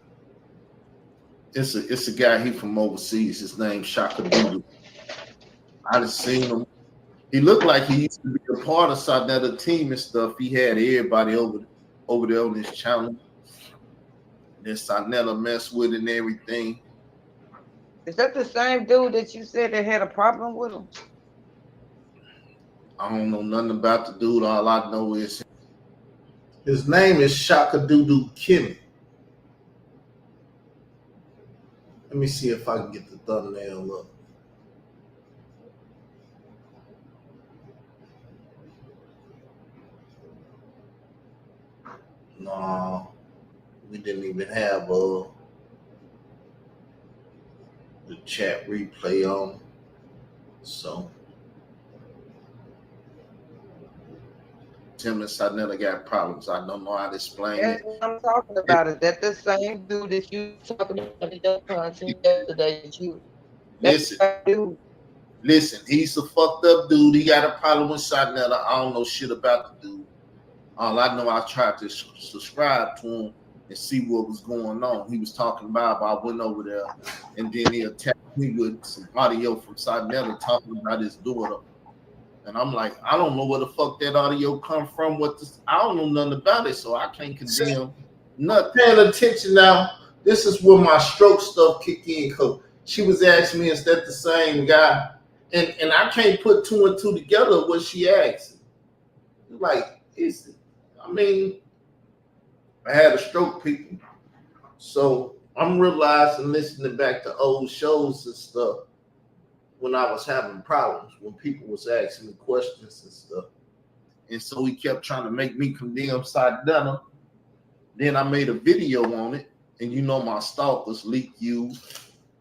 It's a guy, he from overseas. His name's Shaka Doodle. I just seen him. He looked like he used to be a part of Sarnetta team and stuff. He had everybody over there on his channel. Then Sarnetta messed with and everything. Is that the same dude that you said that had a problem with him? I don't know nothing about the dude. All I know is his name is Shaka Doodle Kimmy. Let me see if I can get the thumbnail up. No, we didn't even have the chat replay on. So Tim and Sarnetta got problems. I don't know how to explain That's it. what I'm talking about. Is that the same dude that you talking about in your content yesterday? Listen, he's a fucked up dude. He got a problem with Sarnetta. I don't know shit about the dude. All I know, I tried to subscribe to him and see what was going on. He was talking about, I went over there, and then he attacked me with some audio from Sarnetta talking about his daughter. And I'm like, I don't know where the fuck that audio come from. I don't know nothing about it, so I can't condemn. Not paying attention now. This is where my stroke stuff kick in. Cause she was asking me, is that the same guy? And I can't put two and two together what she asked. Like, I had a stroke, people. So I'm realizing, listening back to old shows and stuff, when I was having problems, when people was asking me questions and stuff. And so he kept trying to make me condemn Sarnetta. Then I made a video on it. And you know my stalkers, Leak You,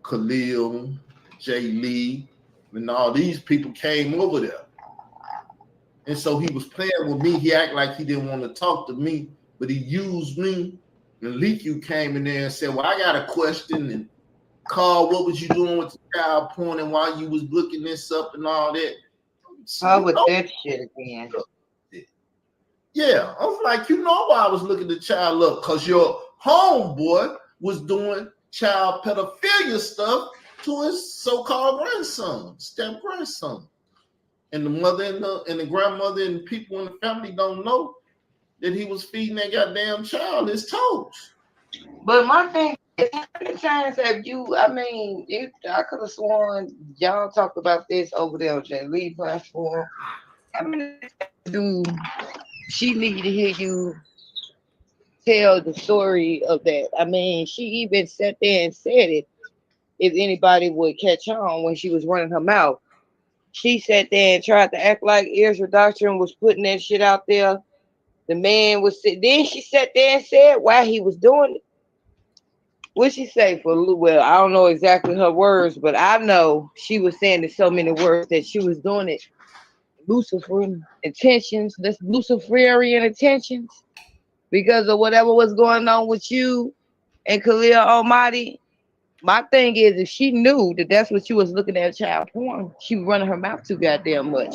Khalil, Jay Lee, and all these people came over there. And so he was playing with me. He acted like he didn't want to talk to me, but he used me. And Leak You came in there and said, well, I got a question. And Carl, what was you doing with the child porn and why you was looking this up and all that? That shit again. Yeah, I was like, you know why I was looking the child up? Because your homeboy was doing child pedophilia stuff to his so-called grandson, step-grandson. and the mother and the grandmother and people in the family don't know that he was feeding that goddamn child his toes. But my thing is, how many times have you? I mean, I could have sworn y'all talked about this over there on that lead platform. How many times do she need to hear you tell the story of that? I mean, she even sat there and said it. If anybody would catch on when she was running her mouth, she sat there and tried to act like Ezra Doctrine was putting that shit out there. The man was sitting. Then she sat there and said why he was doing it. What'd she say well, I don't know exactly her words, but I know she was saying in so many words that she was doing it Luciferian intentions, that's Luciferian intentions, because of whatever was going on with you and Khalil Almighty. My thing is, if she knew that that's what she was looking at, child porn, she was running her mouth too goddamn much.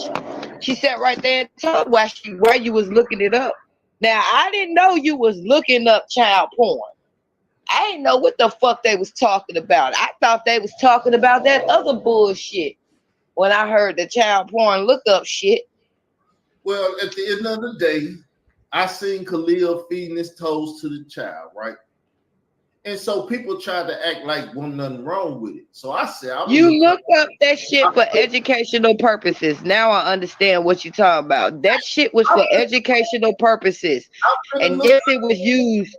She sat right there and told why you was looking it up. Now, I didn't know you was looking up child porn. I didn't know what the fuck they was talking about. I thought they was talking about that other bullshit when I heard the child porn lookup shit. Well, at the end of the day, I seen Khalil feeding his toes to the child, right? And so people tried to act like wasn't nothing wrong with it. So I said, you look up that shit for educational purposes. Now I understand what you're talking about. That shit was for educational purposes. And yes, it was used.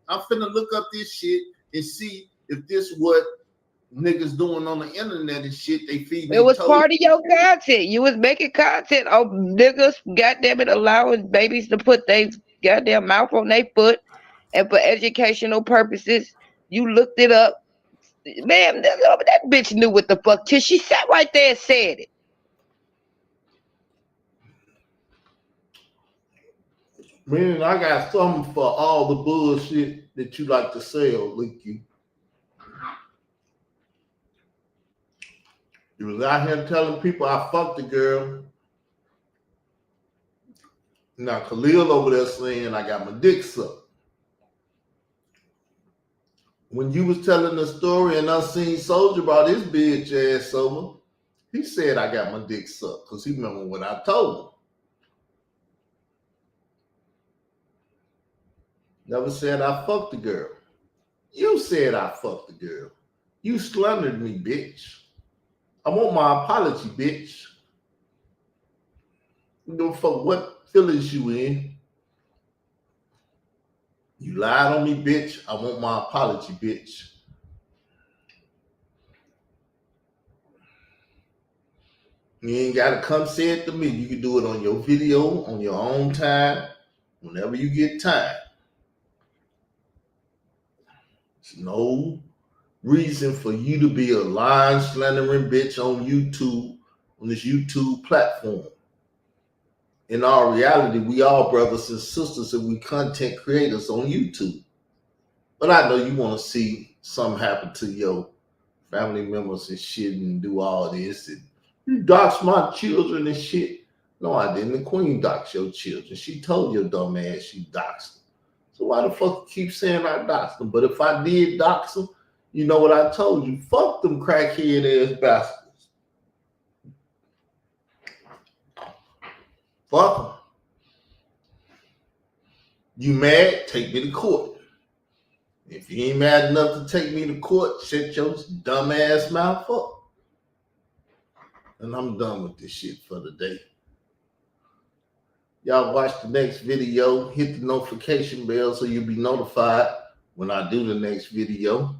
I'm finna look up this shit and see if this what niggas doing on the internet and shit. They feed me. It was part of your content. You was making content of niggas, goddamn it, allowing babies to put their goddamn mouth on their foot, and for educational purposes, you looked it up. Man, that bitch knew what the fuck. Till she sat right there and said it. Man, I got something for all the bullshit that you like to sell, Leaky. You was out here telling people I fucked the girl. Now Khalil over there saying I got my dick sucked. When you was telling the story and Unseen Soldier about his bitch ass over, he said I got my dick sucked because he remember what I told him. Never said I fucked the girl. You said I fucked the girl. You slandered me, bitch. I want my apology, bitch. You don't fuck what feelings you in. You lied on me, bitch. I want my apology, bitch. You ain't got to come say it to me. You can do it on your video, on your own time, whenever you get time. There's no reason for you to be a lying, slandering bitch on YouTube, on this YouTube platform. In our reality, we all brothers and sisters and we content creators on YouTube. But I know you want to see something happen to your family members and shit and do all this. And you dox my children and shit. No, I didn't. The queen doxed your children. She told your dumb ass she doxed them. So why the fuck you keep saying I doxed them? But if I did dox them, you know what I told you. Fuck them crackhead ass bastards. Fuck them. You mad? Take me to court. If you ain't mad enough to take me to court, shut your dumb ass mouth up. And I'm done with this shit for the day. Y'all watch the next video. Hit the notification bell so you'll be notified when I do the next video.